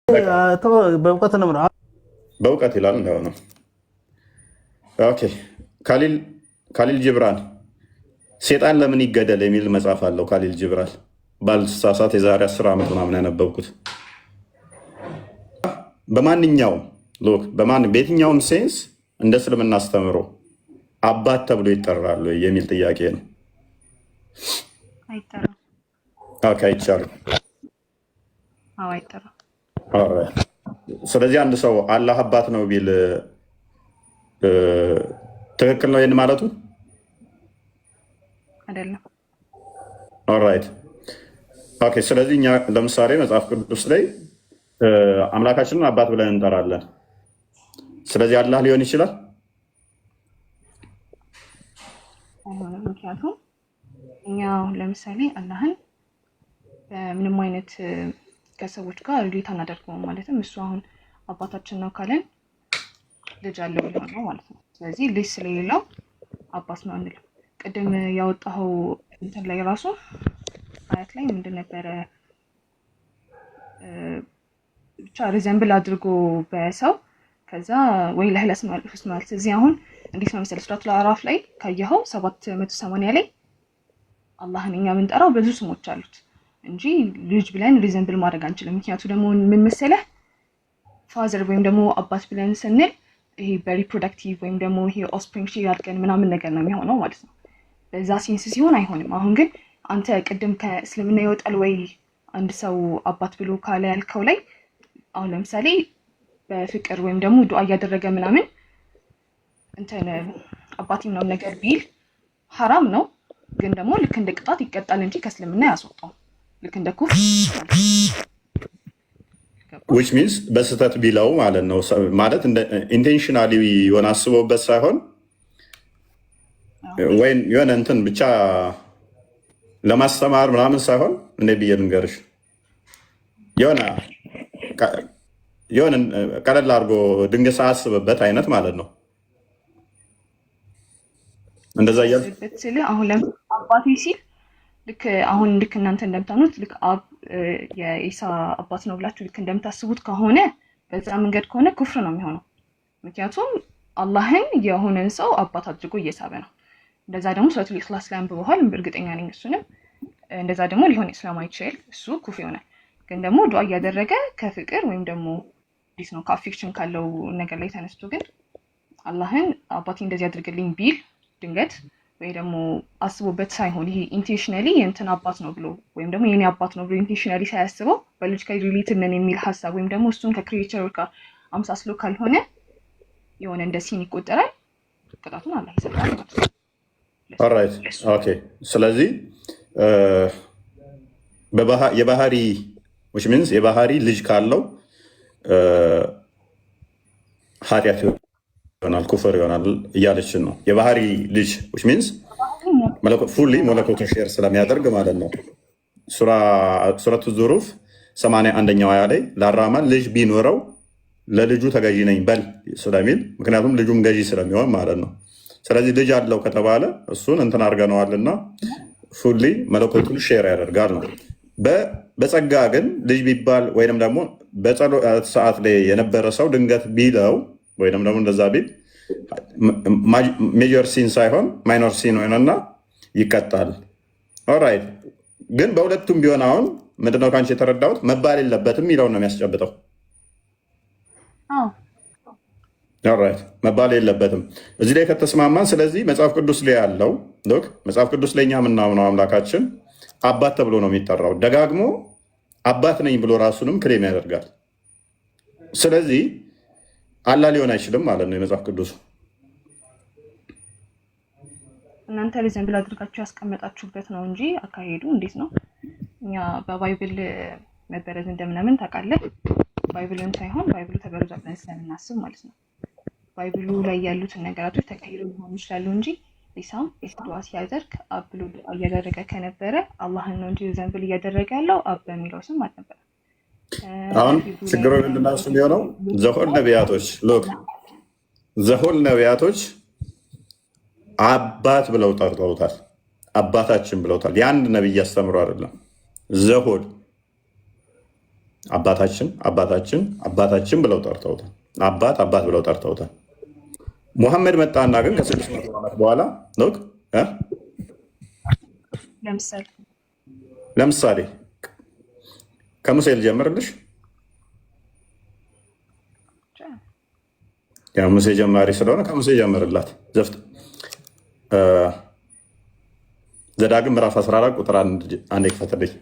በእውቀት ነው በእውቀት ይላል እንደሆነ። ኦኬ ካሊል ጅብራን ሴጣን ለምን ይገደል የሚል መጽሐፍ አለው። ካሊል ጅብራን ባልሳሳት የዛሬ 10 ዓመት ምናምን ያነበብኩት። በማንኛውም በየትኛውም ሴንስ እንደ እስልምና አስተምሮ አባት ተብሎ ይጠራሉ የሚል ጥያቄ ነው። አይቻልም። ስለዚህ አንድ ሰው አላህ አባት ነው ቢል ትክክል ነው ይህን ማለቱ አይደለም። ኦራይት ኦኬ። ስለዚህ እኛ ለምሳሌ መጽሐፍ ቅዱስ ላይ አምላካችንን አባት ብለን እንጠራለን። ስለዚህ አላህ ሊሆን ይችላል። ምክንያቱም እኛ ለምሳሌ አላህን ምንም አይነት ከሰዎች ጋር ሪሌት አናደርገውም። ማለትም እሱ አሁን አባታችን ነው ካለን ልጅ አለው ሊሆነው ማለት ነው። ስለዚህ ልጅ ስለሌለው አባት ነው አንልም። ቅድም ያወጣኸው እንትን ላይ ራሱ አያት ላይ ምንድን ነበረ ብቻ ሪዘምብል አድርጎ በሰው ከዛ ወይ ለህለስ ማለት እዚህ አሁን እንዴት ነው መሰለህ ሱረቱል አዕራፍ ላይ ካየኸው 780 ላይ አላህን እኛ የምንጠራው ብዙ ስሞች አሉት እንጂ ልጅ ብለን ሪዘምብል ማድረግ አንችልም። ምክንያቱ ደግሞ ምን መሰለህ ፋዘር ወይም ደግሞ አባት ብለን ስንል ይሄ በሪፕሮዳክቲቭ ወይም ደግሞ ይሄ ኦስፕሪንግ ሼር አድርገን ምናምን ነገር ነው የሚሆነው ማለት ነው። በዛ ሴንስ ሲሆን አይሆንም። አሁን ግን አንተ ቅድም ከእስልምና ይወጣል ወይ አንድ ሰው አባት ብሎ ካለ ያልከው ላይ አሁን ለምሳሌ በፍቅር ወይም ደግሞ ዱዓ እያደረገ ምናምን እንትን አባቴ ምናምን ነገር ቢል ሐራም ነው፣ ግን ደግሞ ልክ እንደ ቅጣት ይቀጣል እንጂ ከእስልምና ያስወጣው ልክ እንደ ኩፍር which means በስህተት ቢለው ማለት ነው። ማለት ኢንቴንሽናሊ የሆነ አስቦበት ሳይሆን ወይም የሆነ እንትን ብቻ ለማስተማር ምናምን ሳይሆን እንደ ብዬ ልንገርሽ የሆነ ቀለል አድርጎ ድንገት ሳያስብበት አይነት ማለት ነው። እንደዛ እያልኩ አሁን ለምን አባቴ ሲል ልክ እናንተ እንደምታምኑት ልክ አብ የኢሳ አባት ነው ብላችሁ ልክ እንደምታስቡት ከሆነ በዛ መንገድ ከሆነ ኩፍር ነው የሚሆነው። ምክንያቱም አላህን የሆነን ሰው አባት አድርጎ እየሳበ ነው። እንደዛ ደግሞ ሱረቱል ኢኽላስ ላይ አንብበዋል፣ እርግጠኛ ነኝ እሱንም። እንደዛ ደግሞ ሊሆን ስለማይችል እሱ ኩፍር ይሆናል። ግን ደግሞ ዱዓ እያደረገ ከፍቅር ወይም ደግሞ እንዴት ነው ከአፌክሽን ካለው ነገር ላይ ተነስቶ ግን አላህን አባቴ እንደዚህ አድርግልኝ ቢል ድንገት ወይ ደግሞ አስቦበት ሳይሆን ይሄ ኢንቴንሽናሊ የእንትን አባት ነው ብሎ ወይም ደግሞ የኔ አባት ነው ብሎ ኢንቴንሽናሊ ሳያስበው በሎጂካሊ ሪሌትድ ነን የሚል ሀሳብ ወይም ደግሞ እሱን ከክሪኤቸር ጋር አምሳስሎ ካልሆነ የሆነ እንደ ሲን ይቆጠራል። ቅጣቱን አላህ ይሰጣል ማለት ነው። ኦልራይት ኦኬ። ስለዚህ የባህሪ which means የባህሪ ልጅ ካለው ኃጢአት ይሆናል፣ ኩፍር ይሆናል እያለችን ነው። የባህሪ ልጅ which means ፉሊ መለኮቱ ሼር ስለሚያደርግ ማለት ነው። ሱረቱ ዙሩፍ 81ኛው አያ ላይ ለአራማን ልጅ ቢኖረው ለልጁ ተገዢ ነኝ በል ስለሚል፣ ምክንያቱም ልጁም ገዢ ስለሚሆን ማለት ነው። ስለዚህ ልጅ አለው ከተባለ እሱን እንትን አድርገነዋልና ፉሊ መለኮቱን ሼር ያደርጋል ነው። በጸጋ ግን ልጅ ቢባል ወይም ደግሞ በጸሎት ሰዓት ላይ የነበረ ሰው ድንገት ቢለው ወይም ደግሞ እንደዛ ቢል ሜጀር ሲን ሳይሆን ማይኖር ሲን ሆነና ይቀጣል። ኦራይት። ግን በሁለቱም ቢሆን አሁን ምንድነው ከአንቺ የተረዳሁት መባል የለበትም የሚለውን ነው የሚያስጨብጠው። ኦራይት፣ መባል የለበትም እዚህ ላይ ከተስማማን። ስለዚህ መጽሐፍ ቅዱስ ላይ ያለው መጽሐፍ ቅዱስ ላይ እኛ የምናምነው አምላካችን አባት ተብሎ ነው የሚጠራው። ደጋግሞ አባት ነኝ ብሎ ራሱንም ክሌም ያደርጋል። ስለዚህ አላህ ሊሆን አይችልም ማለት ነው የመጽሐፍ ቅዱሱ። እናንተ ሪዘምብል አድርጋችሁ ያስቀመጣችሁበት ነው እንጂ አካሄዱ እንዴት ነው? እኛ በባይብል መበረዝ እንደምናምን ታውቃለህ። ባይብልን ሳይሆን ባይብሉ ተበረዟል ብለን ስለምናስብ ማለት ነው። ባይብሉ ላይ ያሉትን ነገራቶች ተቀይረው ሊሆኑ ይችላሉ እንጂ ኢሳም ዱዓ ሲያደርግ አብ ብሎ ዱዓ እያደረገ ከነበረ አላህን ነው እንጂ ሪዘምብል እያደረገ ያለው አብ በሚለው ስም አልነበረም። አሁን ችግሩ ምንድን ነው? እሱ የሚሆነው ዘሆል ነቢያቶች አባት ብለው ጠርተውታል። አባታችን ብለውታል። የአንድ ነቢይ አስተምሮ አይደለም። ዘሆል አባታችን አባታችን አባታችን ብለው ጠርተውታል። አባት አባት ብለው ጠርተውታል። ሙሐመድ መጣና ግን ከ600 ዓመት በኋላ ነው። ለምሳሌ ከሙሴ ልጀምርልሽ። ሙሴ ጀማሪ ስለሆነ ከሙሴ ጀምርላት። ዘዳግም ምዕራፍ 14 ቁጥር 1 ይክፈትልኝ።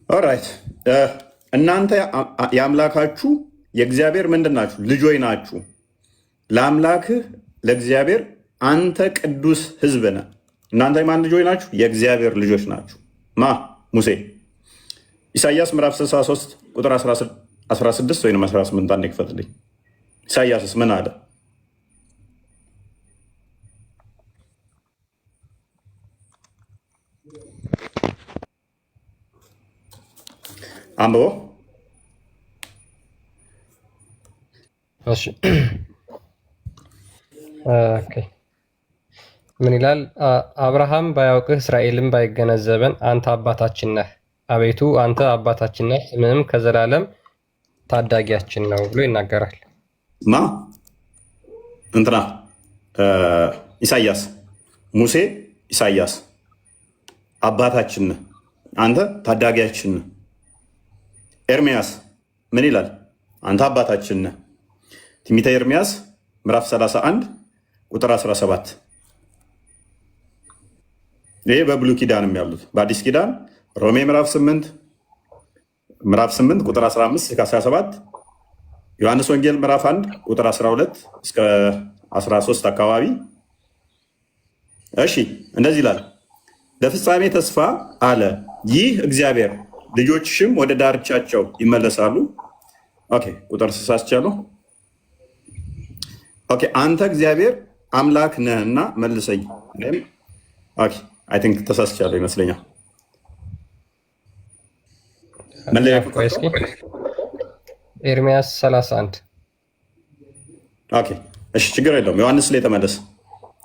ኦራይት እናንተ የአምላካችሁ የእግዚአብሔር ምንድን ናችሁ? ልጆች ናችሁ። ለአምላክህ ለእግዚአብሔር አንተ ቅዱስ ሕዝብ ነህ። እናንተ የማን ልጆች ናችሁ? የእግዚአብሔር ልጆች ናችሁ። ማ ሙሴ። ኢሳይያስ ምዕራፍ 63 ቁጥር 16 ወይም 18 አንዴ ክፈትልኝ። ኢሳይያስስ ምን አለ? አንብቦ ምን ይላል? አብርሃም ባያውቅህ እስራኤልም ባይገነዘበን አንተ አባታችን ነህ። አቤቱ አንተ አባታችን ነህ፣ ስምህም ከዘላለም ታዳጊያችን ነው ብሎ ይናገራል። ማ እንትና ኢሳያስ ሙሴ ኢሳያስ አባታችን ነህ፣ አንተ ታዳጊያችን ነህ። ኤርሚያስ ምን ይላል? አንተ አባታችን ነህ። ትንቢተ ኤርሚያስ ምዕራፍ 31 ቁጥር 17። ይሄ በብሉይ ኪዳንም ያሉት። በአዲስ ኪዳን ሮሜ ምዕራፍ 8 ቁጥር 15 እስከ 17፣ ዮሐንስ ወንጌል ምዕራፍ 1 ቁጥር 12 እስከ 13 አካባቢ። እሺ እንደዚህ ይላል፣ ለፍጻሜ ተስፋ አለ ይህ እግዚአብሔር ልጆችሽም ወደ ዳርቻቸው ይመለሳሉ። ኦኬ ቁጥር ስሳስቻለሁ። ኦኬ አንተ እግዚአብሔር አምላክ ነህና መልሰኝ። ኦኬ አይ ቲንክ ተሳስቻለሁ ይመስለኛል። ኤርሚያስ 31 ኦኬ እሺ ችግር የለውም። ዮሐንስ ላይ ተመለስ።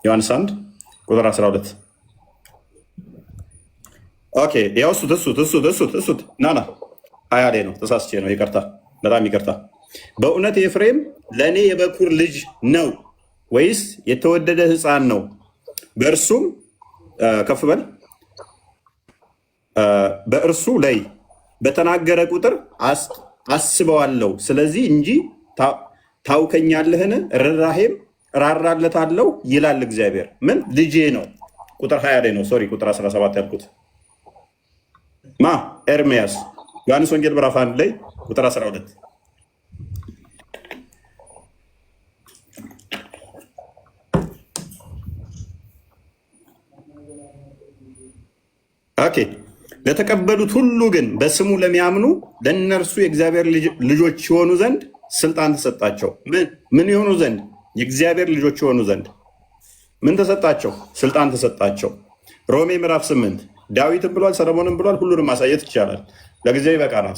ዮሐንስ 1 ቁጥር 12 ኦኬ ያው እሱት ናና ሀያ ላይ ነው። ተሳስቼ ነው፣ ይቅርታ፣ በጣም ይቅርታ። በእውነት ኤፍሬም ለእኔ የበኩር ልጅ ነው ወይስ የተወደደ ሕፃን ነው? በእርሱም ከፍ በል በእርሱ ላይ በተናገረ ቁጥር አስበዋለሁ። ስለዚህ እንጂ ታውከኛለህን? ርኅራኄም ራራለታለሁ ይላል እግዚአብሔር። ምን ልጄ ነው? ቁጥር 20 ላይ ነው። ሶሪ ቁጥር 17 ያልኩት ማ ኤርሚያስ ዮሐንስ ወንጌል ምዕራፍ 1 ላይ ቁጥር 12 ኦኬ ለተቀበሉት ሁሉ ግን በስሙ ለሚያምኑ ለእነርሱ የእግዚአብሔር ልጆች የሆኑ ዘንድ ስልጣን ተሰጣቸው። ምን የሆኑ ዘንድ? የእግዚአብሔር ልጆች የሆኑ ዘንድ ምን ተሰጣቸው? ስልጣን ተሰጣቸው። ሮሜ ምዕራፍ 8 ዳዊትም ብሏል፣ ሰለሞንም ብሏል። ሁሉንም ማሳየት ይቻላል፣ ለጊዜው ይበቃናል።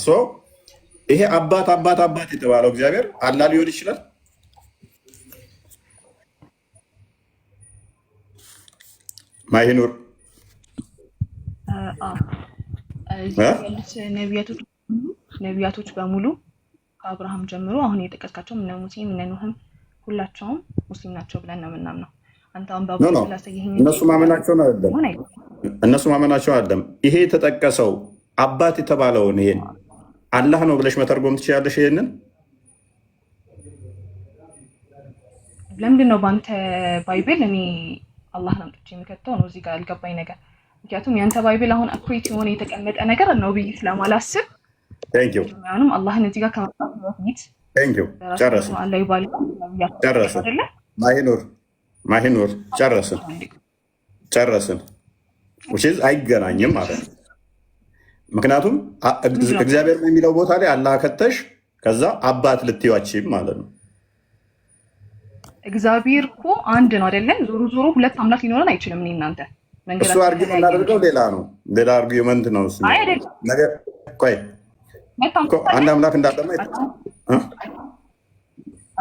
ይሄ አባት አባት አባት የተባለው እግዚአብሔር አላህ ሊሆን ይችላል? ማይኑር ያሉት ነቢያቶች በሙሉ ከአብርሃም ጀምሮ አሁን የጠቀስካቸው እነ ሙሴም እነ ኖህም ሁላቸውም ሙስሊም ናቸው ብለን ነው የምናምነው። አንተ አሁን እነሱ ማመናቸውን አይደለም። ይሄ የተጠቀሰው አባት የተባለውን ይሄን አላህ ነው ብለሽ መተርጎም ትችላለሽ። ይሄንን ለምንድን ነው በአንተ ባይብል እኔ አላህ ነው ጥቼ የሚከተው ነው? እዚህ ጋር አልገባኝ ነገር። ምክንያቱም የአንተ ባይብል አሁን አኩሬት የሆነ የተቀመጠ ነገር ነው ብዬ ስለማላስብ ምንም አላህን እዚህ ጋር ከመጣት በፊት ጨረስን። ማሂኑር ጨረስን። አይገናኝም ማለት ነው። ምክንያቱም እግዚአብሔር የሚለው ቦታ ላይ አላህ ከተሽ ከዛ አባት ልትዩዋችም ማለት ነው። እግዚአብሔር እኮ አንድ ነው አይደለም? ዞሮ ዞሮ ሁለት አምላክ ሊኖረን አይችልም። እኔ እናንተ እሱ አርጊመንት እናደርገው ሌላ ነው፣ ሌላ አርጊመንት ነው እሱ ነገር። ቆይ አንድ አምላክ እንዳለማ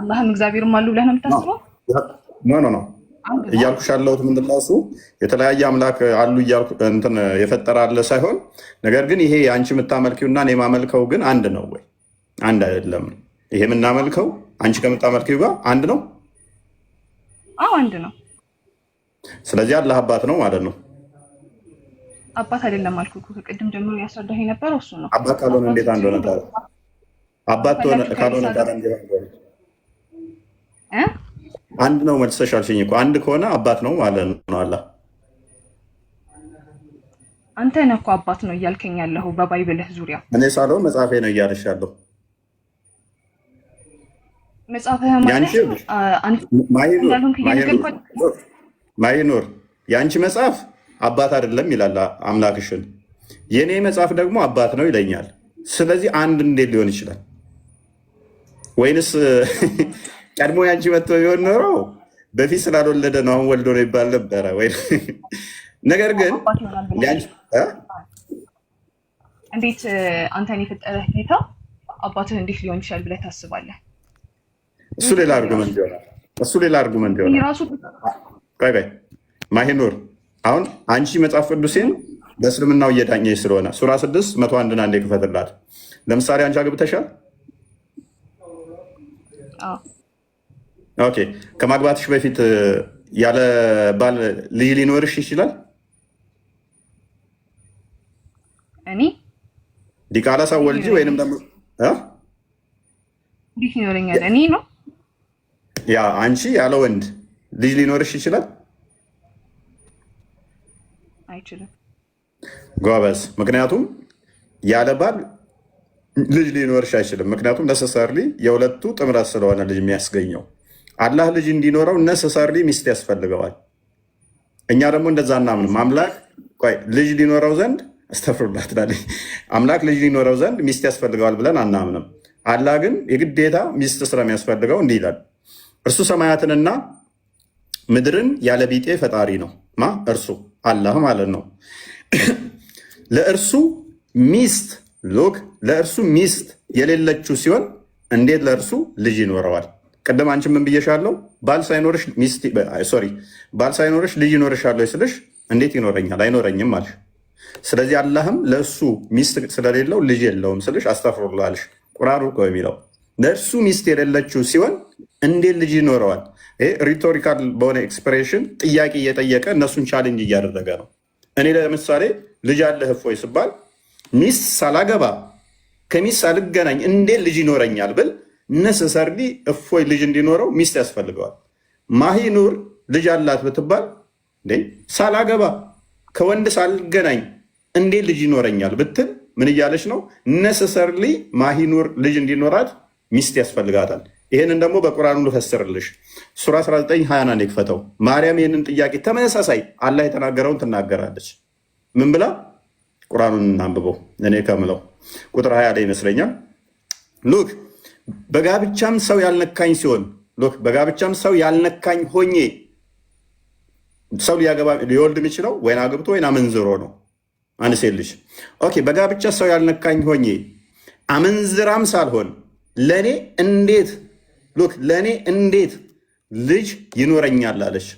አላህም እግዚአብሔርም አሉ ብለህ ነው የምታስበው? ኖ እያልኩሽ ያለሁት ምንድን ነው እሱ የተለያየ አምላክ አሉ እያልኩ እንትን የፈጠረ አለ ሳይሆን፣ ነገር ግን ይሄ አንቺ የምታመልኪውና እኔ የማመልከው ግን አንድ ነው ወይ? አንድ አይደለም። ይሄ የምናመልከው አንቺ ከምታመልኪው ጋር አንድ ነው? አዎ አንድ ነው። ስለዚህ አላህ አባት ነው ማለት ነው። አባት አይደለም አልኩህ እኮ ከቅድም ጀምሮ ያስረዳህ የነበረው እሱ ነው። አባት ካልሆነ እንዴት አንድ ሆነ ታዲያ? አባት ካልሆነ ታዲያ እንዴት አንድ ሆነ? አንድ ነው መልሰሽ አልሽኝ እኮ። አንድ ከሆነ አባት ነው ማለት ነው አላህ። አንተ ነህ እኮ አባት ነው እያልከኝ ያለኸው በባይብልህ ዙሪያ። እኔ ሳልሆን መጽሐፌ ነው እያልሽ ያለው። መጽሐፍህ ማለት ማይኖር የአንቺ መጽሐፍ አባት አይደለም ይላል አምላክሽን። የእኔ መጽሐፍ ደግሞ አባት ነው ይለኛል። ስለዚህ አንድ እንዴት ሊሆን ይችላል? ወይንስ ቀድሞ ያንቺ መጥቶ ቢሆን ኖሮ በፊት ስላልወለደ ነው አሁን ወልዶ ነው ይባል ነበረ ወይ? ነገር ግን እንዴት አንተን የፈጠረህ ጌታ አባትህ እንዴት ሊሆን ይችላል ብለህ ታስባለህ? እሱ ሌላ አርጉመንት ይሆናል። ቆይ ማሂኑር፣ አሁን አንቺ መጽሐፍ ቅዱሴን በእስልምናው እየዳኘች ስለሆነ ሱራ 6:101 አንዴ ክፈትላት። ለምሳሌ አንቺ አግብተሻል? ኦኬ። ከማግባትሽ በፊት ያለ ባል ልጅ ሊኖርሽ ይችላል? እኔ ዲቃላ ሳወልጂ ወይንም ደግሞ ልጅ ይኖረኛል? እኔ ነው ያ አንቺ ያለ ወንድ ልጅ ሊኖርሽ ይችላል? አይችልም። ጎበዝ። ምክንያቱም ያለ ባል ልጅ ሊኖርሽ አይችልም። ምክንያቱም ነሰሰርሊ የሁለቱ ጥምረት ስለሆነ ልጅ የሚያስገኘው። አላህ ልጅ እንዲኖረው ነሰሰርሊ ሚስት ያስፈልገዋል። እኛ ደግሞ እንደዛ እናምንም። አምላክ ልጅ ሊኖረው ዘንድ አስተፍሩላት አምላክ ልጅ ሊኖረው ዘንድ ሚስት ያስፈልገዋል ብለን አናምንም። አላህ ግን የግዴታ ሚስት ስለሚያስፈልገው እንዲህ ይላል፣ እርሱ ሰማያትንና ምድርን ያለ ቢጤ ፈጣሪ ነው። እርሱ አላህ ማለት ነው። ለእርሱ ሚስት የሌለችው ሲሆን እንዴት ለእርሱ ልጅ ይኖረዋል? ቅድም አንቺ ምን ብዬሻለሁ? ባል ሳይኖርሽ ልጅ ይኖርሻለሁ ስልሽ እንዴት ይኖረኛል? አይኖረኝም አልሽ። ስለዚህ አላህም ለእሱ ሚስት ስለሌለው ልጅ የለውም ስልሽ አስተፍሩላልሽ። ቁርአኑ እኮ የሚለው ለእርሱ ሚስት የሌለችው ሲሆን እንዴት ልጅ ይኖረዋል? ሪቶሪካል በሆነ ኤክስፕሬሽን ጥያቄ እየጠየቀ እነሱን ቻሌንጅ እያደረገ ነው። እኔ ለምሳሌ ልጅ አለህ እፎይ ስባል ሚስት ሳላገባ ከሚስት ሳልገናኝ እንዴት ልጅ ይኖረኛል ብል ነሰሰርሊ እፎይ ልጅ እንዲኖረው ሚስት ያስፈልገዋል። ማሂኑር ልጅ አላት ብትባል ሳላገባ ከወንድ ሳልገናኝ እንዴት ልጅ ይኖረኛል ብትል ምን እያለች ነው? ነሰሰርሊ ማሂኑር ልጅ እንዲኖራት ሚስት ያስፈልጋታል። ይህንን ደግሞ በቁርአኑ ልፈስርልሽ። ሱራ 19:21 የክፈተው። ማርያም ይህንን ጥያቄ ተመሳሳይ አላህ የተናገረውን ትናገራለች። ምን ብላ? ቁርአኑን እናንብበው። እኔ ከምለው ቁጥር 20 ላይ ይመስለኛል። ሉክ በጋብቻም ሰው ያልነካኝ ሲሆን፣ ሉክ በጋብቻም ሰው ያልነካኝ ሆኜ ሰው ሊወልድ የሚችለው ወይን አግብቶ ወይን አመንዝሮ ነው። አንድ ሴት ልጅ ኦኬ። በጋብቻ ሰው ያልነካኝ ሆኜ አመንዝራም ሳልሆን ለእኔ እንዴት ልጅ ይኖረኛል አለች።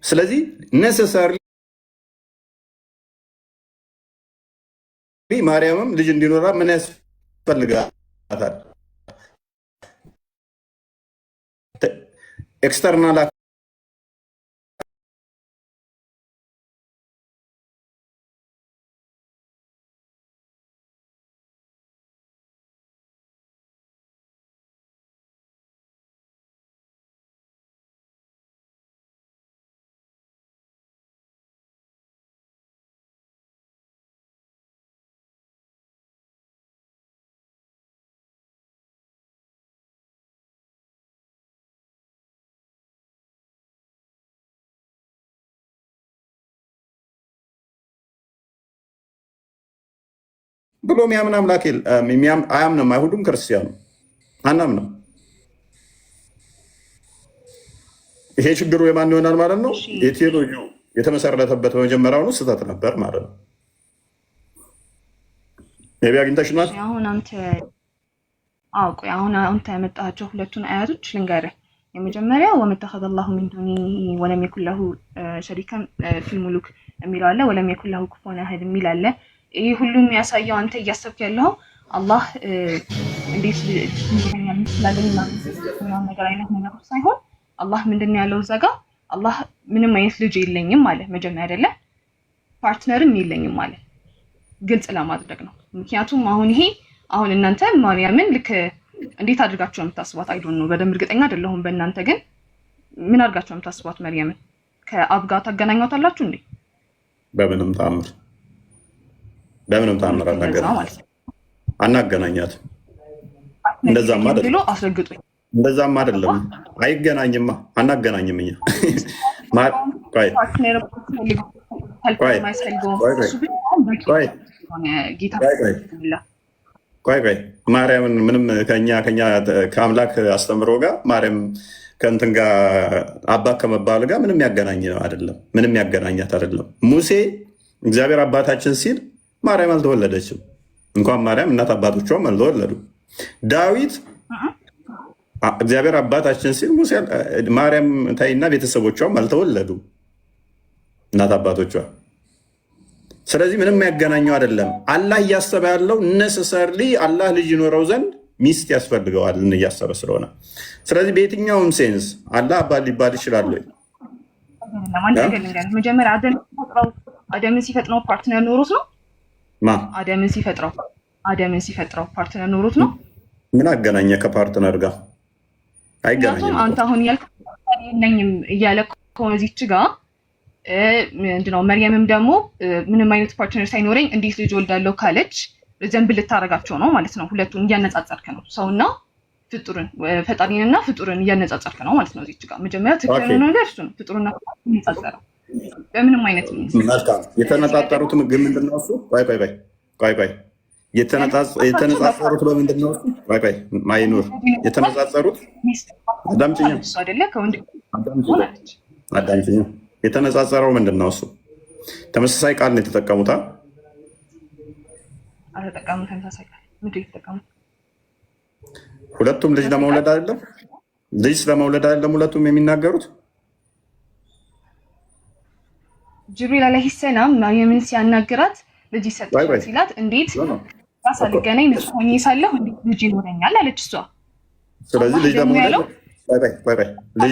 ስለዚህ ነሰሰሪ ማርያምም ልጅ እንዲኖራ ምን ያስፈልጋታል? ኤክስተርናል ብሎ የሚያምን አምላክ አያምንም። አይሁዱም ክርስቲያኑ አናምንም። ይሄ ችግሩ የማን ይሆናል ማለት ነው? የቴዎሎጂ የተመሰረተበት በመጀመሪያውኑ ስህተት ነበር ማለት ነው። ቢ አግኝተሽናል። አሁን አንተ ቆይ አሁን አንተ ያመጣቸው ሁለቱን አያቶች ልንገርህ። የመጀመሪያው ወመተኸዘ አላሁ ሚን ዱኒሂ ወለም የኩን ለሁ ሸሪከን ፊል ሙሉክ የሚለው አለ። ወለም የኩን ለሁ ኩፉወን አሐድ የሚል አለ። ይህ ሁሉ የሚያሳየው አንተ እያሰብክ ያለው አላህ እንዴት ስላለኝና ነገር አይነት ነገር ሳይሆን አላህ ምንድን ነው ያለው እዛ ጋር አላህ ምንም አይነት ልጅ የለኝም ማለት መጀመሪያ አይደለ ፓርትነርም የለኝም ማለት ግልጽ ለማድረግ ነው። ምክንያቱም አሁን እናንተ ማርያምን ልክ እንዴት አድርጋችሁ ነው የምታስቧት? አይዶን ነው በደንብ እርግጠኛ አይደለሁም። በእናንተ ግን ምን አድርጋችሁ ነው የምታስቧት? መርያምን ከአብ ጋር ታገናኟታላችሁ እንዴ? በምንም ተአምር አናገናኛት። እንደዛም አይደለም ብሎ አስረግጡኝ። እንደዛም አይደለም። አይገናኝማ፣ አናገናኝም እኛ ቆይ ማርያምን ምንም ከአምላክ አስተምሮ ጋር ማርያም ከእንትን ጋር አባት ከመባል ጋር ምንም ያገናኝ ነው አይደለም። ምንም ያገናኛት አይደለም። ሙሴ እግዚአብሔር አባታችን ሲል ማርያም አልተወለደችም። እንኳን ማርያም እናት አባቶቿም አልተወለዱ። ዳዊት እግዚአብሔር አባታችን ሲል ማርያም ታይና ቤተሰቦቿም አልተወለዱ እናት አባቶቿ። ስለዚህ ምንም ያገናኘው አይደለም። አላህ እያሰበ ያለው ነሰሰርሊ አላህ ልጅ ይኖረው ዘንድ ሚስት ያስፈልገዋል እያሰበ ስለሆነ፣ ስለዚህ በየትኛውም ሴንስ አላህ አባት ሊባል ይችላል ወይ? መጀመሪያ አደምን ሲፈጥረው ፓርትነር ኖሮት ነው። አደምን ሲፈጥረው ፓርትነር ኖሮት ነው። ምን አገናኘ ከፓርትነር ጋር? አይገናኝም። አንተ አሁን ያልክ የለኝም እያለ ከዚች ጋር ምንድነው መርየምም ደግሞ ምንም አይነት ፓርትነር ሳይኖረኝ እንዴት ልጅ ወልዳለሁ ካለች ዘንብ ልታረጋቸው ነው ማለት ነው። ሁለቱን እያነጻጸርክ ነው። ሰውና ፍጡርን ፈጣሪንና ፍጡርን እያነጻጸርክ ነው ማለት ነው። እዚች ጋር መጀመሪያ ትክክለኛ ነገር እሱ ነው። ፍጡርና እያነጻጸረው በምንም አይነት መልካም የተነጣጠሩት ግን ምንድነው እሱ? ቆይ የተነጻጸሩት በምንድን ነው እሱ? ቆይ ማይኑር የተነጻጸሩት አዳምጪኝ አይደለ? ከወንድ አዳምጪኝ የተነጻጸረው ምንድን ነው እሱ? ተመሳሳይ ቃል ነው የተጠቀሙት። ሁለቱም ልጅ ለመውለድ አይደለም? ልጅ ስለመውለድ አይደለም ሁለቱም የሚናገሩት? ጅብሪል አለይሂ ሰላም ማርያምን ሲያናግራት ልጅ ይሰጥሻል ሲላት እንዴት ሳልገናኝ ንጹህ ሆኜ ሳለሁ እንዴት ልጅ ይኖረኛል አለች እሷ። ስለዚህ ልጅ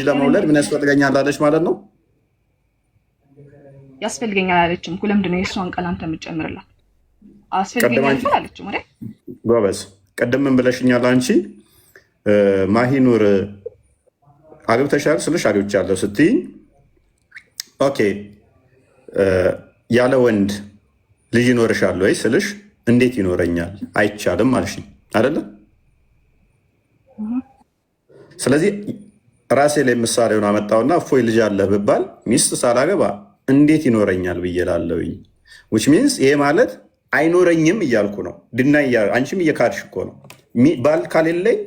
ለመውለድ ምን ያስፈልገኛል አለች ማለት ነው። ያስፈልገኛል አለችም እኮ። ለምንድን ነው የእሷን ቃል አንተ የምትጨምርላት? አስፈልገኛል አለችም ማለት ጎበዝ። ቅድም ምን ብለሽኛል አንቺ? ማሂኑር አግብተሻል ስልሽ አግብቻለሁ ስትይኝ ኦኬ ያለ ወንድ ልጅ ይኖርሻል ወይ ስልሽ እንዴት ይኖረኛል አይቻልም አልሽኝ አይደለ? ስለዚህ ራሴ ላይ ምሳሌውን አመጣውና እፎይ ልጅ አለህ ብባል ሚስት ሳላገባ እንዴት ይኖረኛል ብዬ እላለሁኝ። ዊች ሚንስ ይሄ ማለት አይኖረኝም እያልኩ ነው። አንቺም እየካድሽ እኮ ነው። ባል ካሌለኝ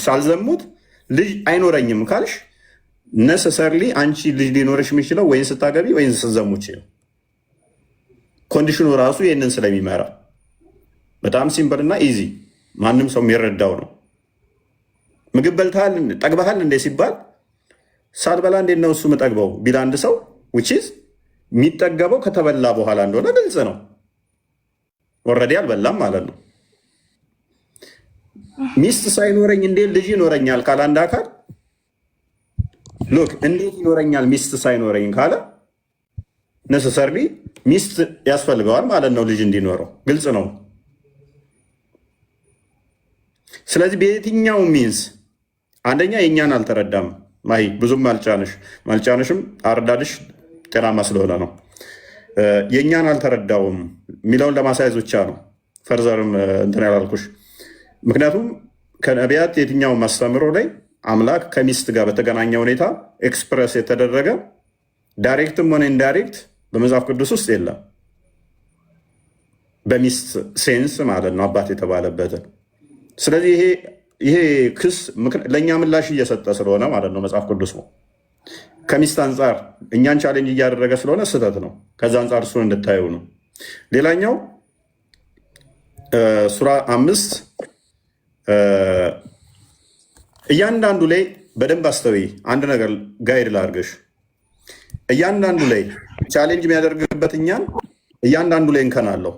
ሳልዘሙት ልጅ አይኖረኝም ካልሽ ነሰሰርሊ አንቺ ልጅ ሊኖረሽ የሚችለው ወይን ስታገቢ ወይን ስትዘሙች ነው። ኮንዲሽኑ ራሱ ይህንን ስለሚመራ በጣም ሲምፕል እና ኢዚ ማንም ሰው የሚረዳው ነው። ምግብ በልተሃል ጠግበሃል እንዴ ሲባል ሳልበላ እንዴት ነው እሱ የምጠግበው ቢል አንድ ሰው ዊች ኢዝ የሚጠገበው ከተበላ በኋላ እንደሆነ ግልጽ ነው። ወረዴ አልበላም ማለት ነው። ሚስት ሳይኖረኝ እንዴት ልጅ ይኖረኛል ካለ አንድ አካል ሎክ እንዴት ይኖረኛል ሚስት ሳይኖረኝ ካለ ነሰሰርሊ ሚስት ያስፈልገዋል ማለት ነው ልጅ እንዲኖረው ግልጽ ነው። ስለዚህ በየትኛው ሚንስ አንደኛ የእኛን አልተረዳም። ማሂ ብዙም አልጫንሽም አርዳልሽ ጤናማ ስለሆነ ነው። የእኛን አልተረዳውም የሚለውን ለማሳየዝ ብቻ ነው ፈርዘርም እንትን ያላልኩሽ። ምክንያቱም ከነቢያት የትኛውም አስተምሮ ላይ አምላክ ከሚስት ጋር በተገናኘ ሁኔታ ኤክስፕረስ የተደረገ ዳይሬክትም ሆነ ኢንዳይሬክት በመጽሐፍ ቅዱስ ውስጥ የለም። በሚስት ሴንስ ማለት ነው አባት የተባለበትን። ስለዚህ ይሄ ክስ ለእኛ ምላሽ እየሰጠ ስለሆነ ማለት ነው መጽሐፍ ቅዱስ ነው። ከሚስት አንጻር እኛን ቻሌንጅ እያደረገ ስለሆነ ስህተት ነው። ከዛ አንጻር እሱን እንድታየው ነው። ሌላኛው ሱራ 5 እያንዳንዱ ላይ በደንብ አስተውይ። አንድ ነገር ጋይድ ላድርግሽ። እያንዳንዱ ላይ ቻሌንጅ የሚያደርግበት እኛን እያንዳንዱ ላይ እንከን አለው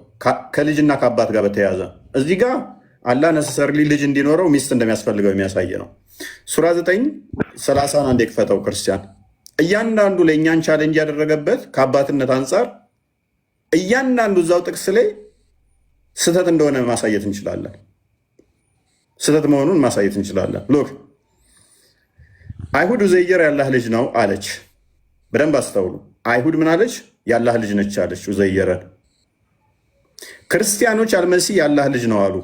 ከልጅና ከአባት ጋር በተያያዘ እዚህ ጋር አላህ ነሰሰርሊ ልጅ እንዲኖረው ሚስት እንደሚያስፈልገው የሚያሳይ ነው። ሱራ 9:30 አንድ የክፈተው ክርስቲያን እያንዳንዱ ላይ እኛን ቻሌንጅ ያደረገበት ከአባትነት አንጻር እያንዳንዱ እዛው ጥቅስ ላይ ስህተት እንደሆነ ማሳየት እንችላለን። ስህተት መሆኑን ማሳየት እንችላለን። ሎክ አይሁድ ኡዘይር ያላህ ልጅ ነው አለች። በደንብ አስተውሉ። አይሁድ ምን አለች? ያላህ ልጅ ነች አለች ኡዘይርን። ክርስቲያኖች አልመሲህ ያላህ ልጅ ነው አሉ።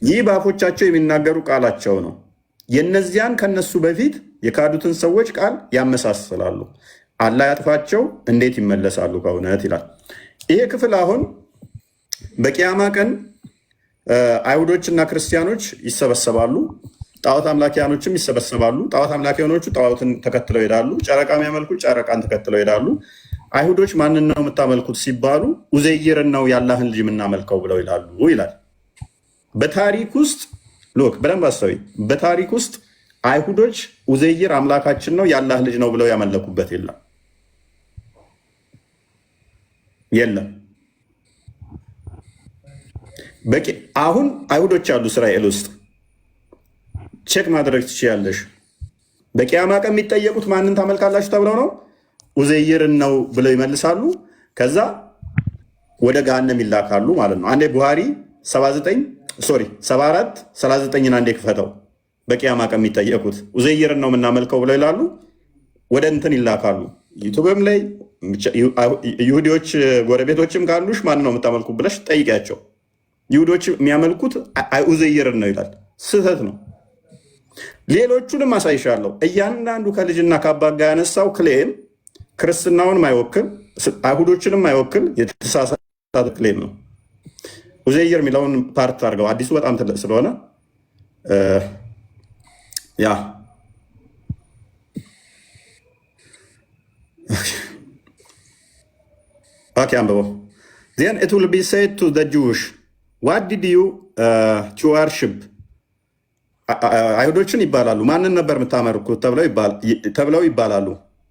ይህ በአፎቻቸው የሚናገሩ ቃላቸው ነው። የነዚያን ከነሱ በፊት የካዱትን ሰዎች ቃል ያመሳስላሉ። አላህ ያጥፋቸው፣ እንዴት ይመለሳሉ ከእውነት ይላል። ይሄ ክፍል አሁን በቂያማ ቀን አይሁዶችና ክርስቲያኖች ይሰበሰባሉ። ጣዖት አምላኪያኖችም ይሰበሰባሉ። ጣዖት አምላኪያኖቹ ጣዖትን ተከትለው ይሄዳሉ። ጨረቃ የሚያመልኩ ጨረቃን ተከትለው ይሄዳሉ። አይሁዶች ማንን ነው የምታመልኩት ሲባሉ ኡዘይርን ነው ያላህን ልጅ የምናመልከው ብለው ይላሉ ይላል። በታሪክ ውስጥ ሎክ በደንብ አስተውይ። በታሪክ ውስጥ አይሁዶች ኡዘይር አምላካችን ነው ያላህ ልጅ ነው ብለው ያመለኩበት የለም። በቂ አሁን አይሁዶች አሉ እስራኤል ውስጥ ቼክ ማድረግ ትችያለሽ። በቂያማ ቀን የሚጠየቁት ማንን ታመልካላችሁ ተብለው ነው? ኡዘይርን ነው ብለው ይመልሳሉ። ከዛ ወደ ገሃነም ይላካሉ ማለት ነው። አንዴ ቡሃሪ 74:39 አንዴ ክፈተው። በቂያማ ቀን የሚጠየቁት ኡዘይርን ነው የምናመልከው ብለው ይላሉ። ወደ እንትን ይላካሉ። ዩቱብም ላይ ይሁዲዎች ጎረቤቶችም ካሉሽ ማን ነው የምታመልኩ ብለሽ ጠይቂያቸው። ይሁዶች የሚያመልኩት ኡዘይርን ነው ይላል። ስህተት ነው። ሌሎቹንም አሳይሻለሁ። እያንዳንዱ ከልጅና ከአባት ጋር ያነሳው ክሌም ክርስትናውን ማይወክል አይሁዶችንም ማይወክል የተሳሳተ ክሌም ነው። ኡዘይር የሚለውን ፓርት አድርገው አዲሱ በጣም ትልቅ ስለሆነ ያ ኦኬ አንብበው። then it will be said to the Jewish what did you to worship አይሁዶችን ይባላሉ ማንን ነበር የምታመልኩት ተብለው ይባላሉ።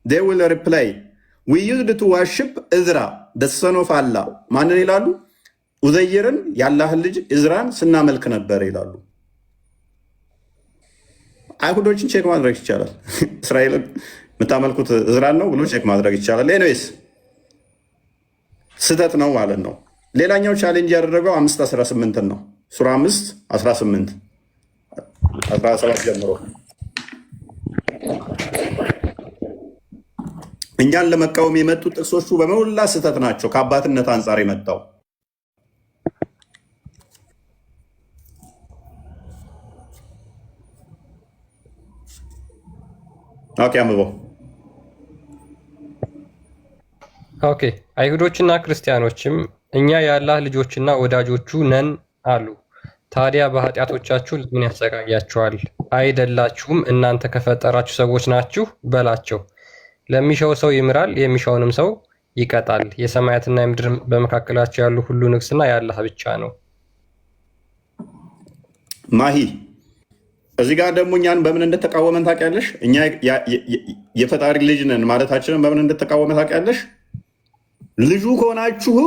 they will reply we used to worship Ezra the son of Allah ማንን ይላሉ? ኡዘይርን ያላህን ልጅ እዝራን ስናመልክ ነበር ይላሉ። አይሁዶችን ቼክ ማድረግ ይቻላል። እስራኤል የምታመልኩት እዝራን ነው ብሎ ቼክ ማድረግ ይቻላል። ኤኒዌይስ ስህተት ነው ማለት ነው። ሌላኛው ቻሌንጅ ያደረገው 5:18 ነው። ሱራ 5:17 ጀምሮ እኛን ለመቃወም የመጡ ጥቅሶቹ በመውላ ስህተት ናቸው። ከአባትነት አንጻር የመጣው ኦኬ አንብበው። ኦኬ አይሁዶችና ክርስቲያኖችም እኛ የአላህ ልጆችና ወዳጆቹ ነን አሉ። ታዲያ በኃጢአቶቻችሁ ለምን ያሰቃያችኋል? አይደላችሁም እናንተ ከፈጠራችሁ ሰዎች ናችሁ በላቸው። ለሚሻው ሰው ይምራል፣ የሚሻውንም ሰው ይቀጣል። የሰማያትና የምድር በመካከላቸው ያሉ ሁሉ ንግስና የአላህ ብቻ ነው። ማሂ እዚህ ጋር ደግሞ እኛን በምን እንደተቃወመን ታውቂያለሽ? እኛ የፈጣሪ ልጅ ነን ማለታችንን በምን እንደተቃወመ ታውቂያለሽ? ልጁ ከሆናችሁ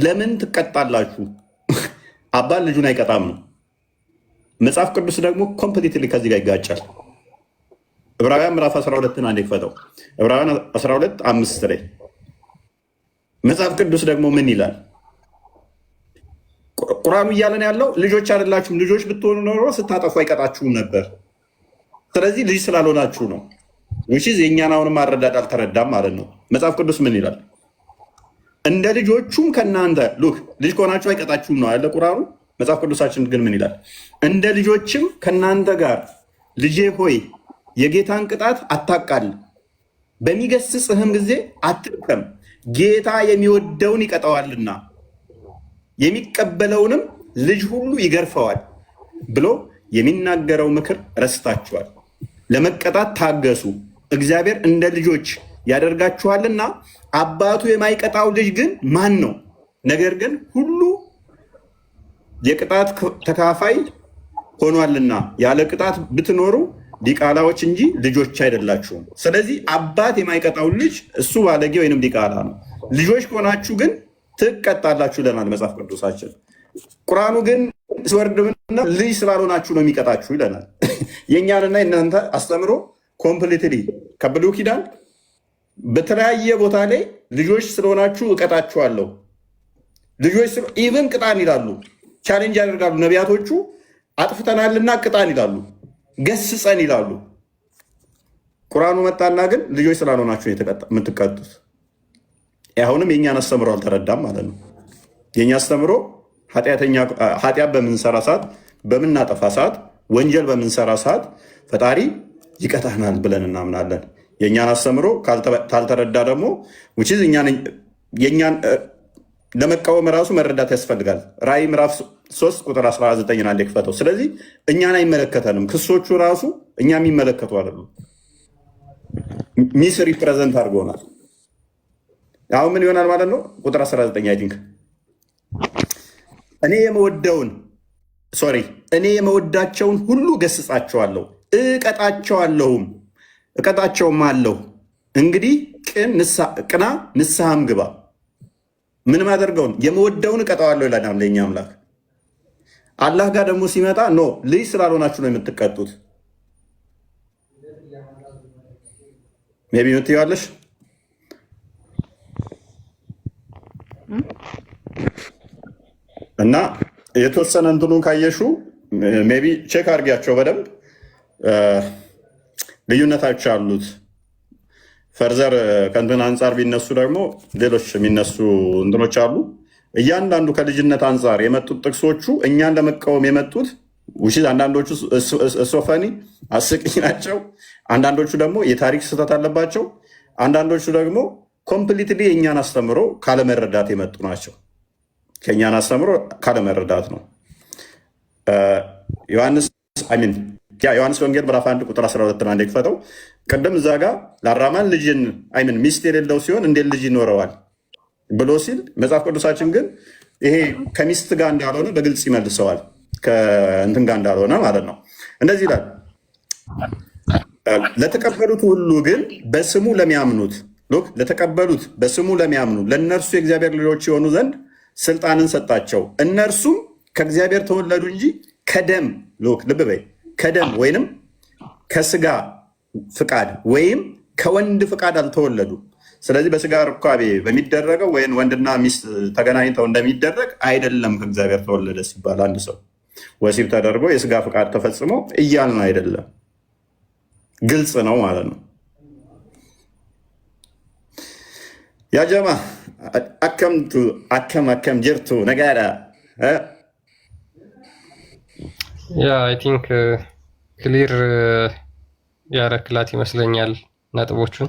ለምን ትቀጣላችሁ? አባት ልጁን አይቀጣም ነው። መጽሐፍ ቅዱስ ደግሞ ኮምፕሊትሊ ከዚህ ጋር ይጋጫል። ዕብራውያን ምዕራፍ 12 አንዴ ክፈተው። ዕብራውያን 12:5 ላይ መጽሐፍ ቅዱስ ደግሞ ምን ይላል? ቁርአኑ እያለን ያለው ልጆች አይደላችሁም፣ ልጆች ብትሆኑ ኖሮ ስታጠፉ አይቀጣችሁም ነበር። ስለዚህ ልጅ ስላልሆናችሁ ነው። ዊችዝ የእኛን አሁንም አረዳድ አልተረዳም ማለት ነው። መጽሐፍ ቅዱስ ምን ይላል? እንደ ልጆቹም ከእናንተ ሉክ ልጅ ከሆናችሁ አይቀጣችሁም ነው ያለ ቁርአኑ። መጽሐፍ ቅዱሳችን ግን ምን ይላል? እንደ ልጆችም ከእናንተ ጋር ልጄ ሆይ የጌታን ቅጣት አታቃል፣ በሚገስጽህም ጊዜ አትድከም፣ ጌታ የሚወደውን ይቀጣዋልና የሚቀበለውንም ልጅ ሁሉ ይገርፈዋል ብሎ የሚናገረው ምክር ረስታችኋል። ለመቀጣት ታገሱ፣ እግዚአብሔር እንደ ልጆች ያደርጋችኋልና። አባቱ የማይቀጣው ልጅ ግን ማን ነው? ነገር ግን ሁሉ የቅጣት ተካፋይ ሆኗልና ያለ ቅጣት ብትኖሩ ዲቃላዎች እንጂ ልጆች አይደላችሁም። ስለዚህ አባት የማይቀጣው ልጅ እሱ ባለጌ ወይንም ዲቃላ ነው። ልጆች ከሆናችሁ ግን ትቀጣላችሁ ይለናል መጽሐፍ ቅዱሳችን። ቁርአኑ ግን ሲወርድና ልጅ ስላልሆናችሁ ነው የሚቀጣችሁ ይለናል። የእኛንና የእናንተ አስተምሮ ኮምፕሊትሊ ከብሉይ ኪዳን በተለያየ ቦታ ላይ ልጆች ስለሆናችሁ እቀጣችኋለሁ፣ ልጆች ኢቭን ቅጣን ይላሉ፣ ቻሌንጅ ያደርጋሉ ነቢያቶቹ። አጥፍተናልና ቅጣን ይላሉ፣ ገስጸን ይላሉ። ቁርአኑ መጣና ግን ልጆች ስላልሆናችሁ የምትቀጡት። አሁንም የእኛን አስተምሮ አልተረዳም ማለት ነው። የእኛ አስተምሮ ኃጢአት በምንሰራ ሰዓት፣ በምናጠፋ ሰዓት፣ ወንጀል በምንሰራ ሰዓት ፈጣሪ ይቀጣናል ብለን እናምናለን። የእኛን አስተምሮ ካልተረዳ ደግሞ የእኛን ለመቃወም ራሱ መረዳት ያስፈልጋል። ራእይ ምዕራፍ 3 ቁጥር 19 አንዴ ክፈተው። ስለዚህ እኛን አይመለከተንም። ክሶቹ ራሱ እኛ የሚመለከቱ አይደሉም። ሚስ ሪፕሬዘንት አድርጎናል። አሁን ምን ይሆናል ማለት ነው? ቁጥር 19 አይ ቲንክ እኔ የመወዳቸውን ሁሉ ገስጻቸዋለሁ፣ እቀጣቸውም አለሁ። እንግዲህ ቅና ንስሐም ግባ። ምን ማደርገውን የመወደውን እቀጣዋለሁ ይላል ለእኛ አምላክ። አላህ ጋር ደግሞ ሲመጣ ኖ ልጅ ስላልሆናችሁ ነው የምትቀጡት። ሜቢ ምትይዋለሽ እና የተወሰነ እንትኑን ካየሹ ሜቢ ቼክ አድርጊያቸው በደንብ ልዩነታች አሉት። ፈርዘር ከእንትን አንጻር ቢነሱ ደግሞ ሌሎች የሚነሱ እንትኖች አሉ። እያንዳንዱ ከልጅነት አንጻር የመጡት ጥቅሶቹ እኛን ለመቃወም የመጡት አንዳንዶቹ ሶፈኒ አስቂኝ ናቸው፣ አንዳንዶቹ ደግሞ የታሪክ ስህተት አለባቸው፣ አንዳንዶቹ ደግሞ ኮምፕሊትሊ የእኛን አስተምሮ ካለመረዳት የመጡ ናቸው። ከእኛን አስተምሮ ካለመረዳት ነው። ዮሐንስ ወንጌል ምዕራፍ 1 ቁጥር 12 አንዴ ክፈተው። ቅድም እዛ ጋር ለአራማን ልጅን ሚስት የሌለው ሲሆን እንዴት ልጅ ይኖረዋል ብሎ ሲል መጽሐፍ ቅዱሳችን ግን ይሄ ከሚስት ጋር እንዳልሆነ በግልጽ ይመልሰዋል። ከእንትን ጋር እንዳልሆነ ማለት ነው። እንደዚህ ይላል፣ ለተቀበሉት ሁሉ ግን በስሙ ለሚያምኑ ለእነርሱ የእግዚአብሔር ልጆች የሆኑ ዘንድ ስልጣንን ሰጣቸው። እነርሱም ከእግዚአብሔር ተወለዱ እንጂ ከደም ልብ በይ ከደም ወይንም ከስጋ ፍቃድ ወይም ከወንድ ፍቃድ አልተወለዱ። ስለዚህ በስጋ ርካቤ በሚደረገው ወይም ወንድና ሚስት ተገናኝተው እንደሚደረግ አይደለም። ከእግዚአብሔር ተወለደ ሲባል አንድ ሰው ወሲብ ተደርጎ የስጋ ፍቃድ ተፈጽሞ እያልን አይደለም። ግልጽ ነው ማለት ነው። ያጀማ አከም ጅርቱ ነጋዳ አይ ቲንክ ክሊር ያረክላት ይመስለኛል ነጥቦቹን።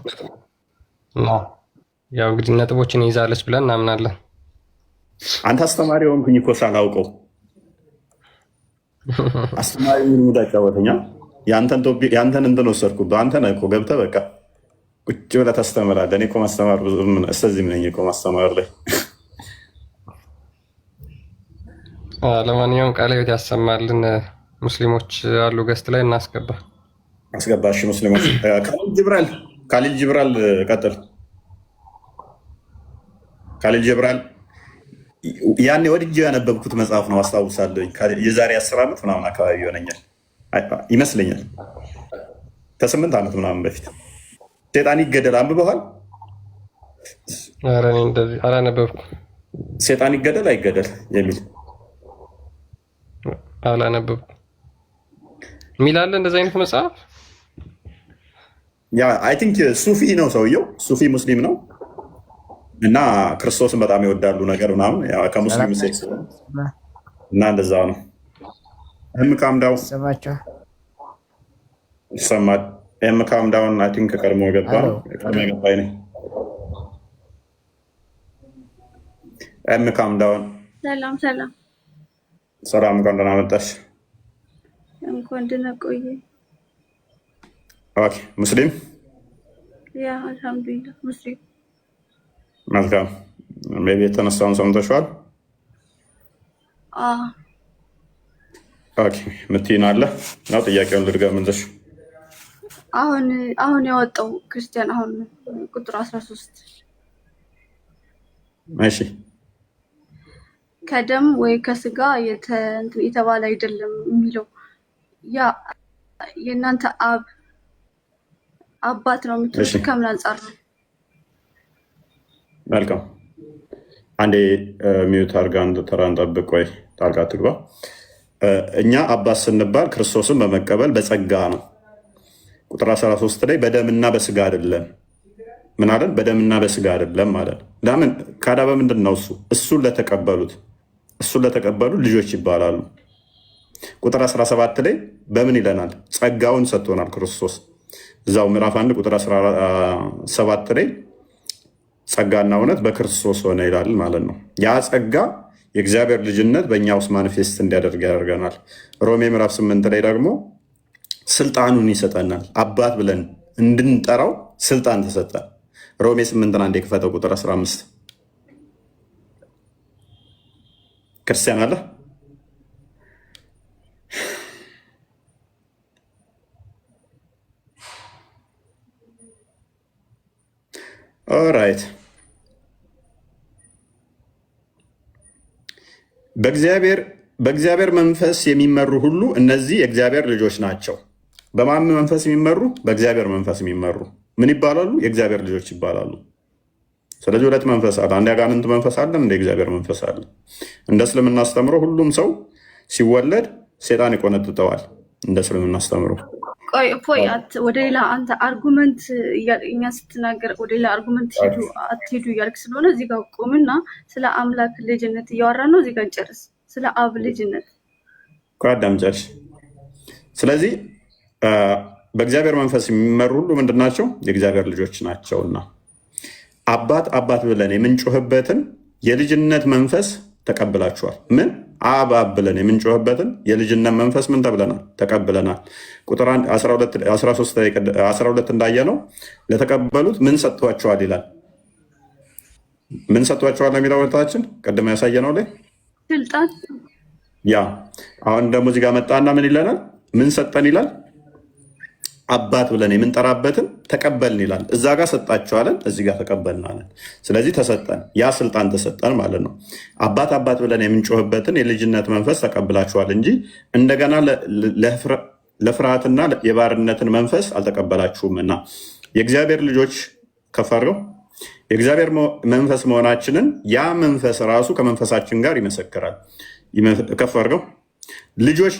ያው እንግዲህ ነጥቦችን ይዛለች ብለን እናምናለን። አንተ አስተማሪ ሆንኩኝ እኮ ሳላውቀው። አስተማሪ ምን ሙዳ ጫወተኛ ያንተን እንትን ወሰድኩብህ። አንተ ነህ እኮ ገብተህ በቃ ቁጭ ብለህ ታስተምራለህ። እኔ እኮ ማስተማር እስከዚህም ነኝ እኮ ማስተማር ላይ። ለማንኛውም ቃለ ሕይወት ያሰማልን። ሙስሊሞች አሉ ገስት ላይ አስገባ። እሺ ሙስሊሞች ካሊል ጅብራል ቀጥል። ካሊል ጅብራል ያኔ ወድጄ ያነበብኩት መጽሐፍ ነው አስታውሳለሁ። የዛሬ 10 ዓመት ምናምን አካባቢ ይሆነኛል ይመስለኛል፣ ከ8 ዓመት ምናምን በፊት። ሴጣን ይገደል አንብበዋል? ኧረ እኔ እንደዚህ አላነበብኩም። ሴጣን ይገደል አይገደል የሚል አላነበብኩም። ሚላለ እንደዚህ አይነት መጽሐፍ አይ ቲንክ ሱፊ ነው ሰውየው፣ ሱፊ ሙስሊም ነው እና ክርስቶስን በጣም ይወዳሉ ነገር ምናምን ከሙስሊም ሴት እና እንደዛ ነው። ካምዳው ይሰማል። ካምዳውን አይ ቲንክ ቀድሞ ገባ ነኝ። ካምዳውን ሰላም፣ እንኳን ደህና መጣሽ። እንኳን ደህና ቆየ። ኦኬ ሙስሊም? ያ አልሐምዱሊላህ ሙስሊም። መልካም። ቤቢ የተነሳውን ሰምተሽዋል? ኦኬ ምትይን አለ ነው ጥያቄውን ልድገምልሽ። አሁን ያወጣው ክርስቲያን አሁን ቁጥር 13 እሺ ከደም ወይ ከስጋ የተባለ አይደለም የሚለው ያ የእናንተ አባት ነው የምትሉት ከምን አንጻር ነው? መልካም አንዴ ሚዩት አድርጋ አንድ ተራ እንጠብቅ። ወይ ጣልቃ ትግባ። እኛ አባት ስንባል ክርስቶስን በመቀበል በጸጋ ነው። ቁጥር 13 ላይ በደምና በስጋ አይደለም። ምን አለን? በደምና በስጋ አይደለም ማለት ነው። ለምን ካዳ? በምንድን ነው እሱን ለተቀበሉ ልጆች ይባላሉ። ቁጥር 17 ላይ በምን ይለናል? ጸጋውን ሰጥቶናል ክርስቶስ። እዛው ምዕራፍ 1 ቁጥር 17 ላይ ጸጋና እውነት በክርስቶስ ሆነ ይላል ማለት ነው። ያ ጸጋ የእግዚአብሔር ልጅነት በእኛ ውስጥ ማኒፌስት እንዲያደርግ ያደርገናል። ሮሜ ምዕራፍ 8 ላይ ደግሞ ስልጣኑን ይሰጠናል። አባት ብለን እንድንጠራው ስልጣን ተሰጠን። ሮሜ 8 አንዴ ክፈተው ቁጥር 15 ክርስቲያን አለ። ኦራይት በእግዚአብሔር መንፈስ የሚመሩ ሁሉ እነዚህ የእግዚአብሔር ልጆች ናቸው። በማን መንፈስ የሚመሩ? በእግዚአብሔር መንፈስ የሚመሩ ምን ይባላሉ? የእግዚአብሔር ልጆች ይባላሉ። ስለዚህ ሁለት መንፈስ አለ። አንድ ያጋንንት መንፈስ አለ፣ እንደ እግዚአብሔር መንፈስ አለ። እንደ እስልምና አስተምሮ ሁሉም ሰው ሲወለድ ሴጣን ይቆነጥጠዋል። እንደ እስልምና አስተምሮ ቆይ ወደ ሌላ አንተ አርጉመንት እኛ ስትናገር ወደ ሌላ አርጉመንት አትሄዱ እያልክ ስለሆነ እዚህ ጋር ቆምና ስለ አምላክ ልጅነት እያወራ ነው። እዚህ ጋር እንጨርስ። ስለ አብ ልጅነት አዳምጫች። ስለዚህ በእግዚአብሔር መንፈስ የሚመሩ ሁሉ ምንድን ናቸው? የእግዚአብሔር ልጆች ናቸውና አባት ብለን የምንጮህበትን የልጅነት መንፈስ ተቀብላችኋል። ምን አብ ብለን የምንጮህበትን የልጅነት መንፈስ ምን ተብለናል? ተቀብለናል። ቁጥር 12 እንዳየነው ለተቀበሉት ምን ሰጥቷቸዋል ይላል። ምን ሰጥቷቸዋል የሚለው ወታችን ቅድም ያሳየነው ላይ ስልጣን። ያ አሁን ደግሞ እዚህ ጋር መጣና ምን ይለናል? ምን ሰጠን ይላል? አባት ብለን የምንጠራበትን ተቀበልን ይላል። እዛ ጋር ሰጣቸዋለን፣ እዚህ ጋር ተቀበልናለን። ስለዚህ ተሰጠን፣ ያ ስልጣን ተሰጠን ማለት ነው። አባት ብለን የምንጮህበትን የልጅነት መንፈስ ተቀብላችኋል እንጂ እንደገና ለፍርሃትና የባርነትን መንፈስ አልተቀበላችሁምና የእግዚአብሔር ልጆች ከፈረው የእግዚአብሔር መንፈስ መሆናችንን ያ መንፈስ ራሱ ከመንፈሳችን ጋር ይመሰክራል። ከፈርገው ልጆች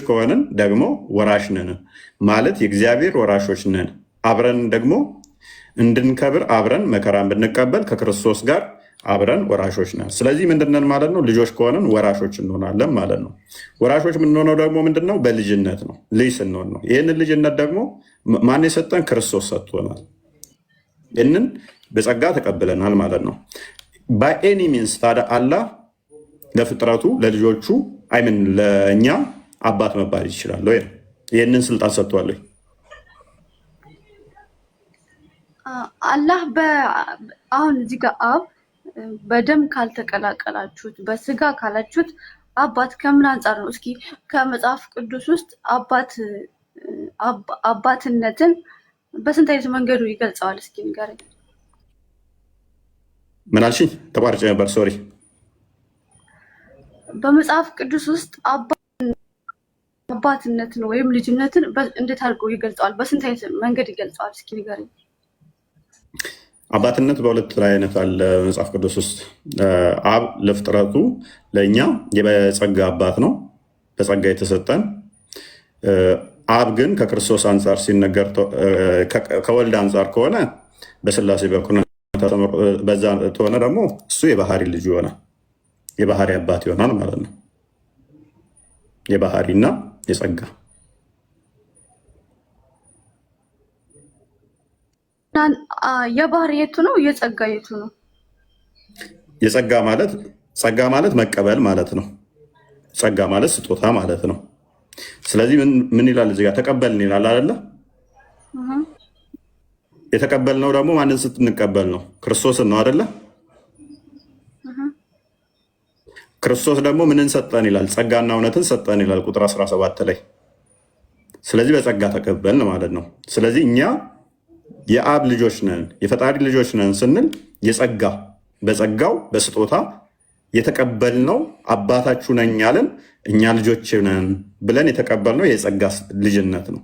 ከሆንን ደግሞ ወራሽ ነን ማለት የእግዚአብሔር ወራሾች ነን። አብረን ደግሞ እንድንከብር አብረን መከራን ብንቀበል ከክርስቶስ ጋር አብረን ወራሾች ነን። ስለዚህ ምንድነን ማለት ነው? ልጆች ከሆንን ወራሾች እንሆናለን ማለት ነው። ወራሾች የምንሆነው ደግሞ ምንድነው? በልጅነት ነው። ልጅ ስንሆን ነው። ይህንን ልጅነት ደግሞ ማን የሰጠን? ክርስቶስ ሰጥቶናል። ይህንን በጸጋ ተቀብለናል ማለት ነው። በኤኒ ሚንስ ታዲያ አላህ ለፍጥረቱ ለልጆቹ አይምን ለእኛ አባት መባል ይችላል ወይ? ይህንን ስልጣን ሰጥቷል። አላህ አሁን እዚህ ጋር አብ በደም ካልተቀላቀላችሁት በስጋ ካላችሁት አባት ከምን አንጻር ነው? እስኪ ከመጽሐፍ ቅዱስ ውስጥ አባትነትን በስንት አይነት መንገዱ ይገልጸዋል? እስኪ ንገረኝ። ምን አልሽኝ? ተቋርጬ ነበር፣ ሶሪ። በመጽሐፍ ቅዱስ ውስጥ አባትነትን ወይም ልጅነትን እንዴት አድርጎ ይገልጸዋል? በስንት አይነት መንገድ ይገልጸዋል? እስኪ ንገረኝ። አባትነት በሁለት አይነት አለ መጽሐፍ ቅዱስ ውስጥ። አብ ለፍጥረቱ ለእኛ የጸጋ አባት ነው፣ በጸጋ የተሰጠን። አብ ግን ከክርስቶስ አንጻር ሲነገር ከወልድ አንጻር ከሆነ በስላሴ በኩል በዛ ተሆነ ደግሞ እሱ የባህሪ ልጅ ይሆናል፣ የባህሪ አባት ይሆናል ማለት ነው። የባህሪና የጸጋ የባህሪ የቱ ነው? የጸጋ የቱ ነው? ጸጋ ማለት መቀበል ማለት ነው። ጸጋ ማለት ስጦታ ማለት ነው። ስለዚህ ምን ይላል እዚህ ጋር? ተቀበልን ይላል አይደለ? የተቀበልነው ደግሞ ማንን ስትንቀበል ነው? ክርስቶስን ነው አይደለ? ክርስቶስ ደግሞ ምንን ሰጠን ይላል? ጸጋና እውነትን ሰጠን ይላል ቁጥር 17 ላይ። ስለዚህ በጸጋ ተቀበልን ማለት ነው። ስለዚህ እኛ የአብ ልጆች ነን፣ የፈጣሪ ልጆች ነን ስንል በጸጋው በስጦታ የተቀበልነው አባታችሁ ነኝ ያለን እኛ ልጆች ነን ብለን የተቀበልነው የጸጋ ልጅነት ነው።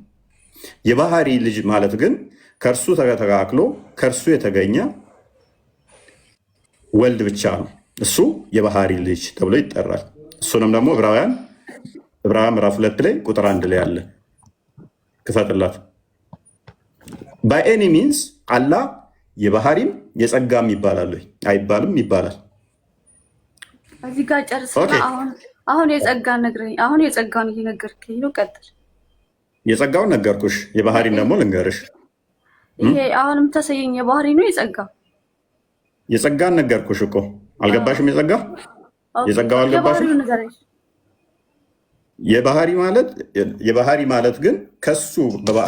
የባህሪ ልጅ ማለት ግን ከእርሱ ተተካክሎ ከእርሱ የተገኘ ወልድ ብቻ ነው። እሱ የባህሪ ልጅ ተብሎ ይጠራል። እሱንም ደግሞ ዕብራውያን ምዕራፍ 2 ላይ ቁጥር 1 ላይ አለ። ክፈትላት። ባይ ኤኒ ሚንስ አላህ የባህሪም የጸጋም ይባላል አይባልም? ይባላል። እዚህ ጋር ጨርስና አሁን የጸጋ ነግረኝ። አሁን የጸጋውን እየነገርከኝ ነው። ቀጥል። የጸጋውን ነገርኩሽ፣ የባህሪን ደግሞ ልንገርሽ። ይሄ አሁን የምታሳየኝ የባህሪ ነው የጸጋ? የጸጋን ነገርኩሽ እኮ አልገባሽም? የጸጋው አልገባሽም? የባህሪ ማለት ግን ከሱ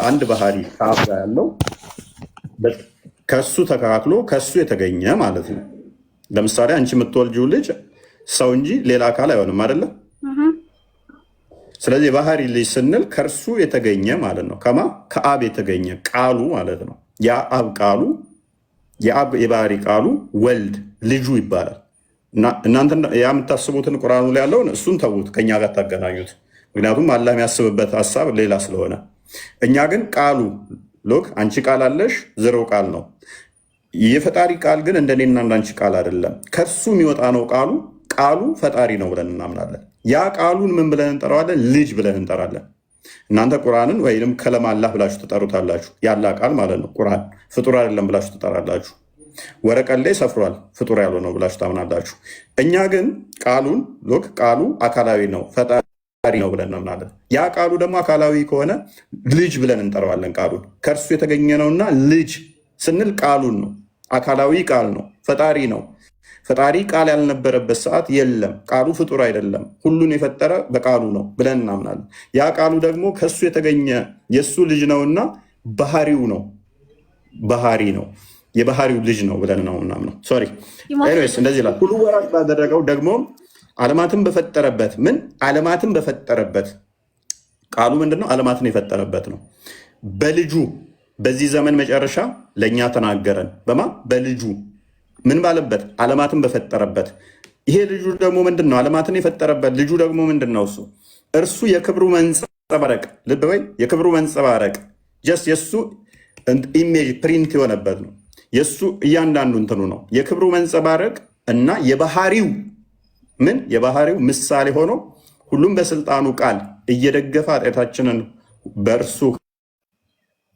አንድ ባህሪ ከአብ ጋር ያለው ከሱ ተካክሎ ከሱ የተገኘ ማለት ነው። ለምሳሌ አንቺ የምትወልጂው ልጅ ሰው እንጂ ሌላ አካል አይሆንም አይደለም? ስለዚህ የባህሪ ልጅ ስንል ከእርሱ የተገኘ ማለት ነው። ከአብ የተገኘ ቃሉ ማለት ነው። የአብ የባህሪ ቃሉ ወልድ ልጁ ይባላል። እናንተ የምታስቡትን ቁርአኑ ላይ ያለውን እሱን ተዉት፣ ከኛ ጋር ታገናኙት። ምክንያቱም አላህ የሚያስብበት ሀሳብ ሌላ ስለሆነ፣ እኛ ግን ቃሉ ሎክ አንቺ ቃል አለሽ፣ ዝርው ቃል ነው። የፈጣሪ ቃል ግን እንደኔና እንዳንቺ ቃል አይደለም። ከሱ የሚወጣ ነው ቃሉ ፈጣሪ ነው ብለን እናምናለን። ያ ቃሉን ምን ብለን እንጠራዋለን? ልጅ ብለን እንጠራለን። እናንተ ቁርአንን ወይም ከለም አላህ ብላችሁ ትጠሩታላችሁ። ያላ ቃል ማለት ነው። ቁርአን ፍጡር አይደለም ብላችሁ ትጠራላችሁ። ወረቀት ላይ ሰፍሯል ፍጡር ያልሆነው ብላችሁ ታምናላችሁ። እኛ ግን ቃሉ አካላዊ ነው ፈጣሪ ነው ብለን እናምናለን። ያ ቃሉ ደግሞ አካላዊ ከሆነ ልጅ ብለን እንጠራዋለን። ቃሉን ከእርሱ የተገኘ ነውና ልጅ ስንል ቃሉን ነው። አካላዊ ቃል ነው፣ ፈጣሪ ነው። ፈጣሪ ቃል ያልነበረበት ሰዓት የለም። ቃሉ ፍጡር አይደለም፣ ሁሉን የፈጠረ በቃሉ ነው ብለን እናምናለን። ያ ቃሉ ደግሞ ከሱ የተገኘ የእሱ ልጅ ነውና ባህሪ ነው፣ የባህሪው ልጅ ነው ብለን ነው ምናምነው። ሶሪ ኤኒዌይስ እንደዚህ ይላል። ሁሉ ወራሽ ባደረገው ደግሞ ዓለማትን በፈጠረበት ቃሉ ምንድነው? ዓለማትን የፈጠረበት ነው። በልጁ በዚህ ዘመን መጨረሻ ለእኛ ተናገረን። በልጁ ምን ባለበት? ዓለማትን በፈጠረበት። ይሄ ልጁ ደግሞ ምንድን ነው? ዓለማትን የፈጠረበት ልጁ ደግሞ ምንድን ነው? እርሱ የክብሩ መንጸባረቅ። ልብ በይ፣ የክብሩ መንጸባረቅ ጀስት የእሱ ኢሜጅ ፕሪንት የሆነበት ነው። የእሱ እያንዳንዱ እንትኑ ነው። የክብሩ መንጸባረቅ እና የባህሪው ምሳሌ ሆኖ ሁሉም በስልጣኑ ቃል እየደገፈ ኃጢአታችንን በእርሱ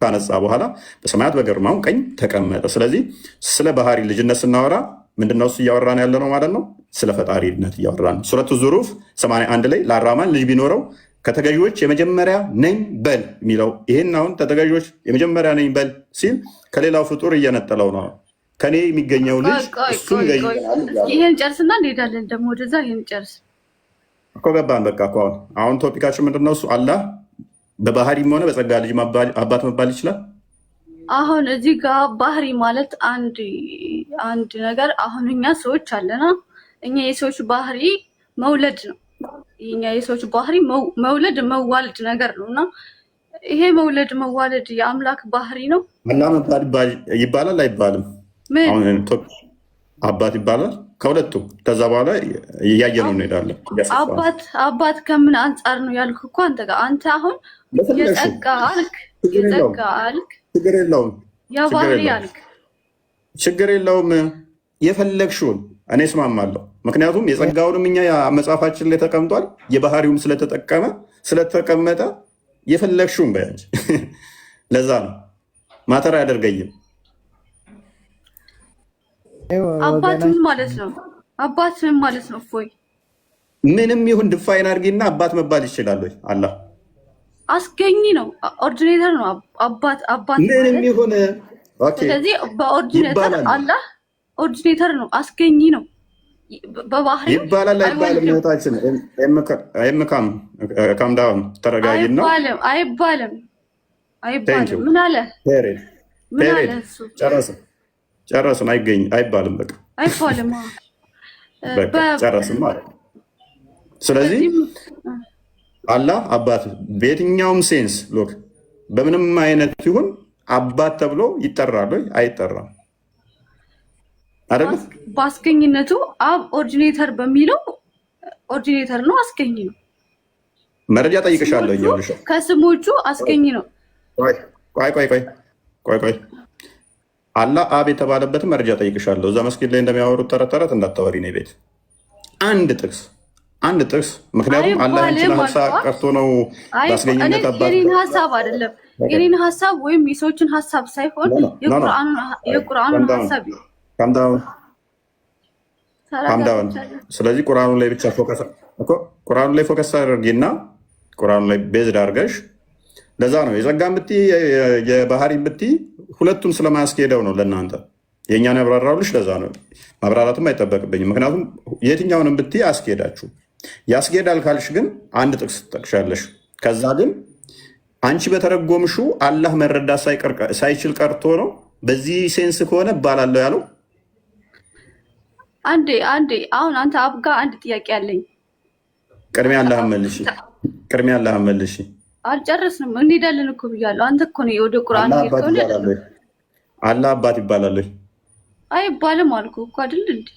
ካነጻ በኋላ በሰማያት በግርማው ቀኝ ተቀመጠ። ስለዚህ ስለ ባህሪ ልጅነት ስናወራ ምንድነው እሱ እያወራን ያለ ነው ማለት ነው? ስለ ፈጣሪነት እያወራን። ሱረቱ ዙሩፍ 81 ላይ ለአራማን ልጅ ቢኖረው ከተገዢዎች የመጀመሪያ ነኝ በል የሚለው ይሄን አሁን ከተገዢዎች የመጀመሪያ ነኝ በል ሲል ከሌላው ፍጡር እየነጠለው ነው። ከኔ የሚገኘው ልጅ እሱን ገዢ። ይሄን ጨርስና እንሄዳለን ደግሞ ወደዛ። ይሄን ጨርስ እኮ ገባን። በቃ እኮ አሁን ቶፒካችን ምንድነው? እሱ አላህ በባህሪም ሆነ በጸጋ ልጅ አባት መባል ይችላል። አሁን እዚህ ጋር ባህሪ ማለት አንድ ነገር። አሁን እኛ ሰዎች አለና እኛ የሰዎች ባህሪ መውለድ ነው። የኛ የሰዎች ባህሪ መውለድ መዋለድ ነገር ነው እና ይሄ መውለድ መዋለድ የአምላክ ባህሪ ነው። አላህ መባል ይባላል አይባልም? አባት ይባላል ከሁለቱ። ከዛ በኋላ እያየነው እንሄዳለን። አባት ከምን አንጻር ነው ያልክ እኮ አንተ አሁን የጸጋ አልክ ችግር የለውም የባህሪ አልክ ችግር የለውም። የፈለግሽውን እኔ እስማማለሁ። ምክንያቱም የጸጋውንም እኛ መጽሐፋችን ላይ ተቀምጧል። የባህሪውም ስለተቀመጠ የፈለግሽውን በያንች ለዛ ነው ማተር አያደርገኝም። አባት ምን ማለት ነው? አባት ምን ማለት ነው? እፎይ ምንም ይሁን ድፋይን አድርጊና አባት መባል ይችላል ወይ? አላህ አስገኝ ነው፣ ኦርዲኔተር ነው። አባት ምንም ይሁን ስለዚህ በኦርዲኔተር አላህ ኦርዲኔተር ነው፣ አስገኝ ነው። በባህሪ ይባላል አይባልም? እህታችን ካምዳውን ተረጋጊና። አይባልም። ምን አለ? ጨረስን። አይባልም። በቃ አይባልም። ጨረስን ማለት ነው። ስለዚህ አላህ አባት በየትኛውም ሴንስ ሎክ በምንም አይነት ይሁን አባት ተብሎ ይጠራል ወይ አይጠራም? አይደል? በአስገኝነቱ አብ ኦሪጂኔተር በሚለው ኦሪጂኔተር ነው፣ አስገኝ ነው። መረጃ ጠይቅሻለሁ። ይኸውልሽ ከስሞቹ አስገኝ ነው። ቆይ አላህ አብ የተባለበት መረጃ ጠይቅሻለሁ። እዛ መስጊድ ላይ እንደሚያወሩት ተረት ተረት እንዳታወሪ ነው ቤት አንድ ጥቅስ ምክንያቱም አላህ እንትን ሀሳብ ቀርቶ ነው ባስገኝነት አባት የኔን ሀሳብ አይደለም የኔን ሀሳብ ወይም የሰዎችን ሀሳብ ሳይሆን የቁርአኑን ሀሳብ ካምዳውን። ስለዚህ ቁርአኑ ላይ ብቻ ፎከስ አድርጊና ቁርአኑ ላይ ቤዝድ አድርገሽ ለዛ ነው የጸጋን ብቲ የባህሪ ብቲ ሁለቱም ስለማያስኬደው ነው ለእናንተ የእኛን ያብራራሉሽ። ለዛ ነው ማብራራትም አይጠበቅብኝም። ምክንያቱም የትኛውንም ብቲ አስኬዳችሁ ያስኬዳል ካልሽ ግን አንድ ጥቅስ ትጠቅሻለሽ። ከዛ ግን አንቺ በተረጎምሹ አላህ መረዳት ሳይችል ቀርቶ ነው በዚህ ሴንስ ከሆነ እባላለሁ ያለው። አንዴ አሁን አንተ አብጋ አንድ ጥያቄ አለኝ። ቅድሚያ አላህ መልሽ። አልጨረስንም እንሄዳለን እኮ ብያለሁ። አንተ እኮ ነው ወደ ቁርአን አላህ አባት ይባላል አይባልም አልኩ እኮ አይደል እንዴ?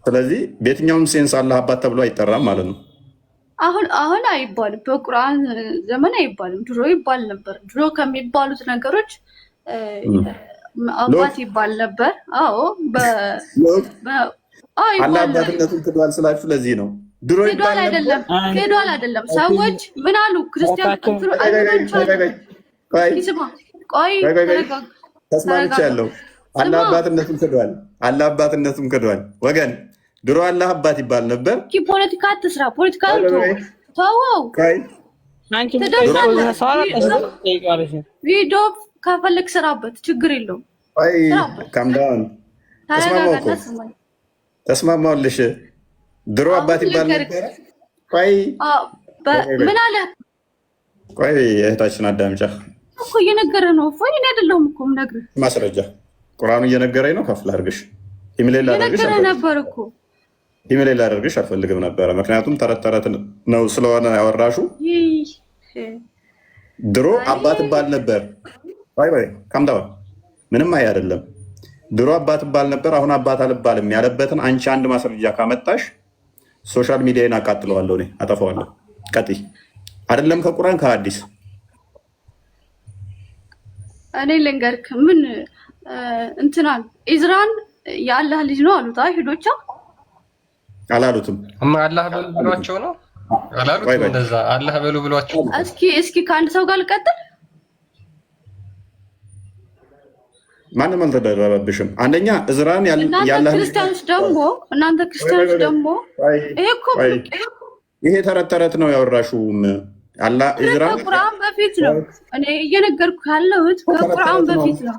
ስለዚህ በየትኛውም ሴንስ አላህ አባት ተብሎ አይጠራም ማለት ነው። አሁን አይባልም፣ በቁርአን ዘመን አይባልም። ድሮ ይባል ነበር። ድሮ ከሚባሉት ነገሮች አባት ይባል ነበር። አዎ አላህ አባትነቱን ክዷል ስላችሁ ለዚህ ነው ድሮ ይባል አይደለም። ሰዎች ምን አሉ? ክርስቲያን ተስማምቻለሁ። አላህ አባትነቱን ክዷል። ወገን ድሮ አላህ አባት ይባል ነበር። ፖለቲካ አትስራ። ፖለቲካ ተወው። ቪዲዮ ከፈለግ ስራበት፣ ችግር የለውም። ተስማማሁልሽ። ድሮ አባት ይባል ነበር። ምን አለ? ቆይ እህታችን አዳምጫ እኮ እየነገረ ነው። እኔ አይደለሁም እኮ የምነግርህ ማስረጃ ቁርአኑ እየነገረኝ ነው። ከፍ ላድርግሽ ኢሜል ነበር እኮ ኢሜል ላደርግሽ አልፈልግም ነበረ። ምክንያቱም ተረት ነው ስለሆነ ያወራሹ። ድሮ አባት ባል ነበር። ካምዳው ምንም አይደለም። ድሮ አባት ባል ነበር፣ አሁን አባት አልባልም ያለበትን አንቺ አንድ ማስረጃ ካመጣሽ ሶሻል ሚዲያን አቃጥለዋለሁ፣ እኔ አጠፋዋለሁ። ቀጥይ። አይደለም ከቁርአን ከሐዲስ እኔ ልንገርክ። ምን እንትናን ኢዝራን የአላህ ልጅ ነው አሉት አይሁዶች። አላሉትም። አላህ በሉ ብሏቸው ነው አላሉትም። እንደዛ አላህ በሉ ብሏቸው። እስኪ ከአንድ ሰው ጋር ልቀጥል። ማንም አልተደረበብሽም። አንደኛ እዝራን ያላህ ክርስቲያኖች ደግሞ ይሄ ተረት ነው ያወራሹም። አላህ እዝራን ከቁርአን በፊት ነው። እኔ እየነገርኩ ያለሁት ከቁርአን በፊት ነው።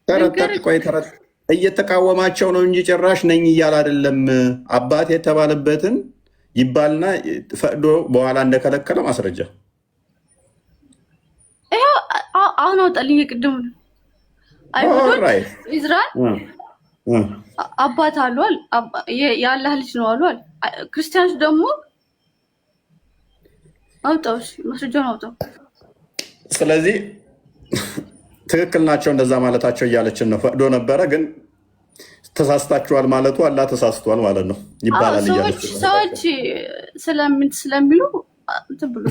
ተረት እየተቃወማቸው ነው እንጂ ጭራሽ ነኝ እያለ አይደለም። አባት የተባለበትን ይባልና ፈቅዶ በኋላ እንደከለከለ ማስረጃ ይሄው አሁን አውጣልኝ። ቅድም አይሁዶች ኢዝራኤል አባት አሏል፣ የአላህ ልጅ ነው አሏል። ክርስቲያኖች ደግሞ አውጣው፣ ማስረጃውን አውጣው። ስለዚህ ትክክል ናቸው እንደዛ ማለታቸው እያለችን ነው። ፈቅዶ ነበረ ግን ተሳስታችኋል ማለቱ አላህ ተሳስቷል ማለት ነው ይባላል እያለች ሰዎች ስለሚሉ ብሎ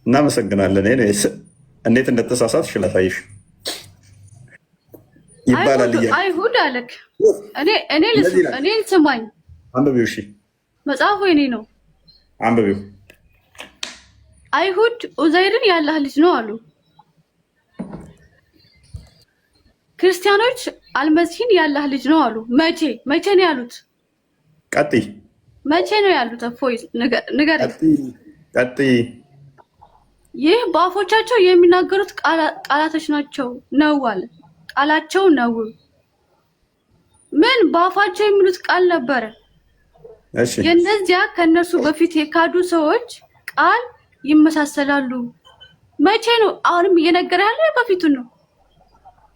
እናመሰግናለን። እንዴት እንደተሳሳትሽ ላሳይሽ ይባላል እያለች አይሁድ አለክ። እኔ ስማኝ፣ አንብቢው። እሺ መጽሐፉ የኔ ነው፣ አንብቢው። አይሁድ ኡዘይርን የአላህ ልጅ ነው አሉ። ክርስቲያኖች አልመሲህን የአላህ ልጅ ነው አሉ። መቼ ነው ያሉት? ቀጥይ። መቼ ነው ያሉት? እፎይ ንገረኝ። ቀጥይ። ይህ በአፎቻቸው የሚናገሩት ቃላቶች ናቸው ነው አለ። ቃላቸው ነው። ምን በአፋቸው የሚሉት ቃል ነበረ። እሺ የእነዚያ ከነሱ በፊት የካዱ ሰዎች ቃል ይመሳሰላሉ። መቼ ነው? አሁንም እየነገረ ያለ በፊቱን ነው።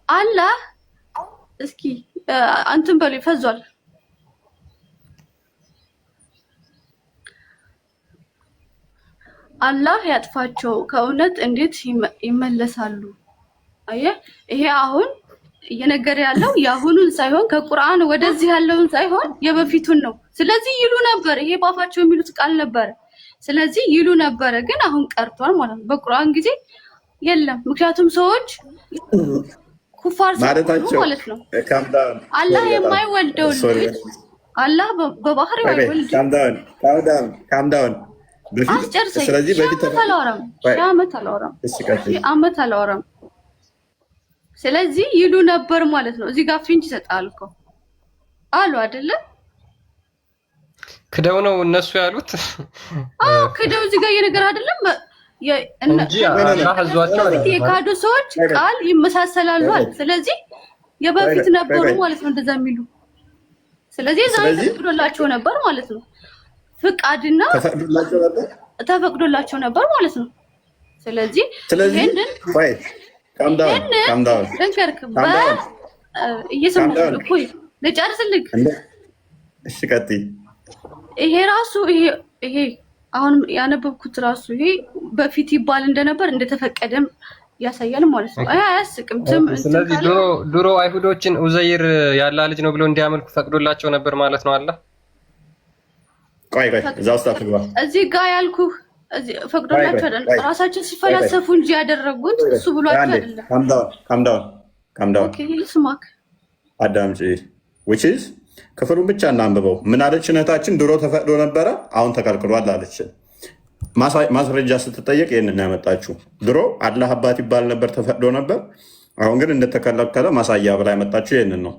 አላህ እስኪ አንተም በሉ ይፈዟል። አላህ ያጥፋቸው ከእውነት እንዴት ይመለሳሉ? አየህ፣ ይሄ አሁን እየነገረ ያለው የአሁኑን ሳይሆን ከቁርአን ወደዚህ ያለውን ሳይሆን የበፊቱን ነው። ስለዚህ ይሉ ነበር፣ ይሄ ባፋቸው የሚሉት ቃል ነበር። ስለዚህ ይሉ ነበር፣ ግን አሁን ቀርቷል ማለት ነው። በቁርአን ጊዜ የለም። ምክንያቱም ሰዎች ኩፋር ማለት ነው። አላህ የማይወልደው ልጅ አላህ በባህሪው አይወልድም። ካምዳውን አስጨርሰኝ። ዓመት አላወራም። ስለዚህ ይሉ ነበር ማለት ነው። እዚህ ጋር ፍንጭ ይሰጣል እኮ አሉ አይደለ? ክደው ነው እነሱ ያሉት። ክደው እዚህ ጋር የነገር አይደለም እንጂ አላህ አዟቸው የካዱ ሰዎች ቃል ይመሳሰላሉ። ስለዚህ የበፊት ነበሩ ማለት ነው እንደዛ የሚሉ። ስለዚህ ዛሬ ተፈቅዶላቸው ነበር ማለት ነው። ፍቃድና ተፈቅዶላቸው ነበር ማለት ነው። ስለዚህ ይሄንን እየሰማሁ እኮ ልጨርስልህ። እሺ ቀጥይ። ይሄ ራሱ ይሄ አሁን ያነበብኩት ራሱ ይሄ በፊት ይባል እንደነበር እንደተፈቀደም ያሳያል ማለት ነው። አያስቅም። ስለዚህ ድሮ አይሁዶችን ኡዘይር ያላ ልጅ ነው ብለው እንዲያመልኩ ፈቅዶላቸው ነበር ማለት ነው። አለ ቆይ እዛ ውስጥ አትግባ። እዚህ ጋር ያልኩህ እዚህ ፈቅዶላቸው አይደለም፣ ራሳቸው ሲፈላሰፉ እንጂ ያደረጉት እሱ ብሏቸው አይደለም። ካም ዳውን ኦኬ፣ ልስማክ አዳምጪ። which is ክፍሉን ብቻ እናንብበው። ምን አለች እህታችን? ድሮ ተፈቅዶ ነበረ አሁን ተከልክሏል አለች። ማስረጃ ስትጠየቅ ይህንን ያመጣችው ድሮ አላህ አባት ይባል ነበር ተፈቅዶ ነበር፣ አሁን ግን እንደተከለከለ ማሳያ ብላ ያመጣችው ይህንን ነው።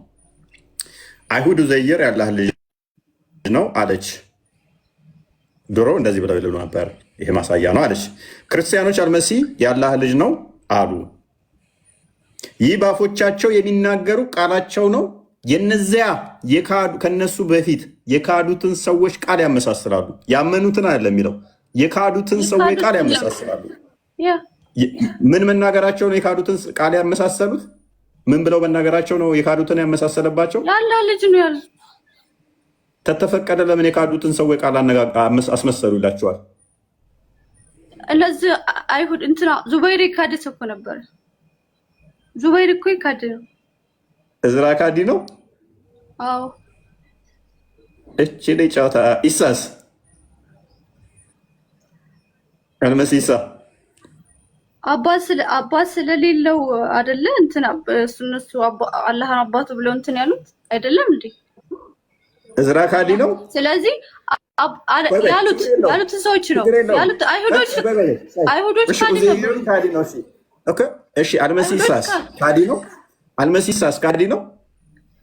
አይሁድ ኡዘይር ያላህ ልጅ ነው አለች። ድሮ እንደዚህ ብለው ይሉ ነበር፣ ይሄ ማሳያ ነው አለች። ክርስቲያኖች አልመሲህ ያላህ ልጅ ነው አሉ። ይህ ባፎቻቸው የሚናገሩ ቃላቸው ነው። የነዚያ ከነሱ በፊት የካዱትን ሰዎች ቃል ያመሳስላሉ። ያመኑትን አይደለም የሚለው፣ የካዱትን ሰዎች ቃል ያመሳስላሉ። ምን መናገራቸው ነው የካዱትን ቃል ያመሳሰሉት? ምን ብለው መናገራቸው ነው የካዱትን ያመሳሰለባቸው? ያላህ ልጅ ነው ያሉት። ተተፈቀደ ለምን የካዱትን ሰዎች ቃል አስመሰሉ ይላቸዋል? እነዚህ አይሁድ እንትና ዙበይር የካደ ሰው እኮ ነበር። ዙበይር እኮ የካደ ነው። እዝራ ካዲ ነው። አዎ እቺ ላይ ጫውታ ኢሳስ አልመሲ ኢሳ አባት ስለሌለው አይደለ እንትና እነሱ አላህን አባቱ ብለው እንትን ያሉት አይደለም እንዴ? እዝራ ካዲ ነው። ስለዚህ ያሉት ሰዎች ነው ያሉት አይሁዶች ካዲ ነው። ኦኬ እሺ፣ አልመሲሳስ ካዲ ነው። አልመሲሳስ ካዲ ነው።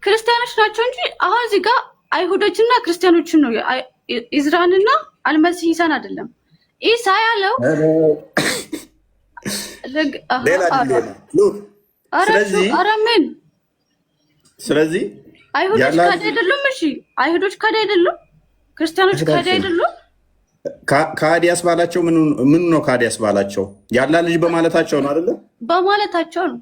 ክርስቲያኖች ናቸው እንጂ አሁን እዚህ ጋር አይሁዶችና ክርስቲያኖችን ነው። ኢዝራንና አልመሲሳን አይደለም። ኢሳ ያለው ስለዚህ አይሁዶች ካዲ አይደሉም። እሺ አይሁዶች ካዲ አይደሉም። ክርስቲያኖች ካዲ አይደሉም። ካዲ ያስባላቸው ምን ነው? ካዲ ያስባላቸው ያላ ልጅ በማለታቸው ነው አይደለ? በማለታቸው ነው።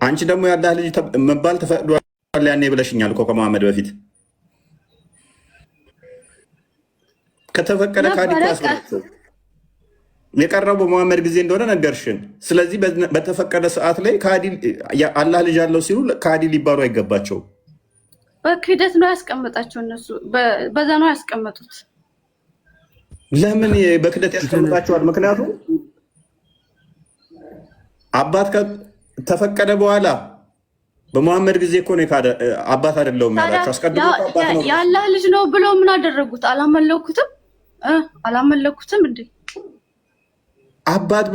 አንቺ ደግሞ ያላ ልጅ መባል ተፈቅዷል ያኔ ብለሽኛል እኮ ከመሐመድ በፊት ከተፈቀደ ካዲ ያስባላቸው የቀረው በመሐመድ ጊዜ እንደሆነ ነገርሽን። ስለዚህ በተፈቀደ ሰዓት ላይ ካዲ አላህ ልጅ አለው ሲሉ ካዲ ሊባሉ አይገባቸውም። በክህደት ነው ያስቀመጣቸው እነሱ በዛ ነው ያስቀመጡት። ለምን በክህደት ያስቀምጣቸዋል? ምክንያቱም አባት ተፈቀደ በኋላ በመሐመድ ጊዜ እኮ ነው አባት አይደለውም ያላቸው። አስቀድሞ አባት ነው የአላህ ልጅ ነው ብለው ምን አደረጉት? አላመለኩትም እንዴ? አባት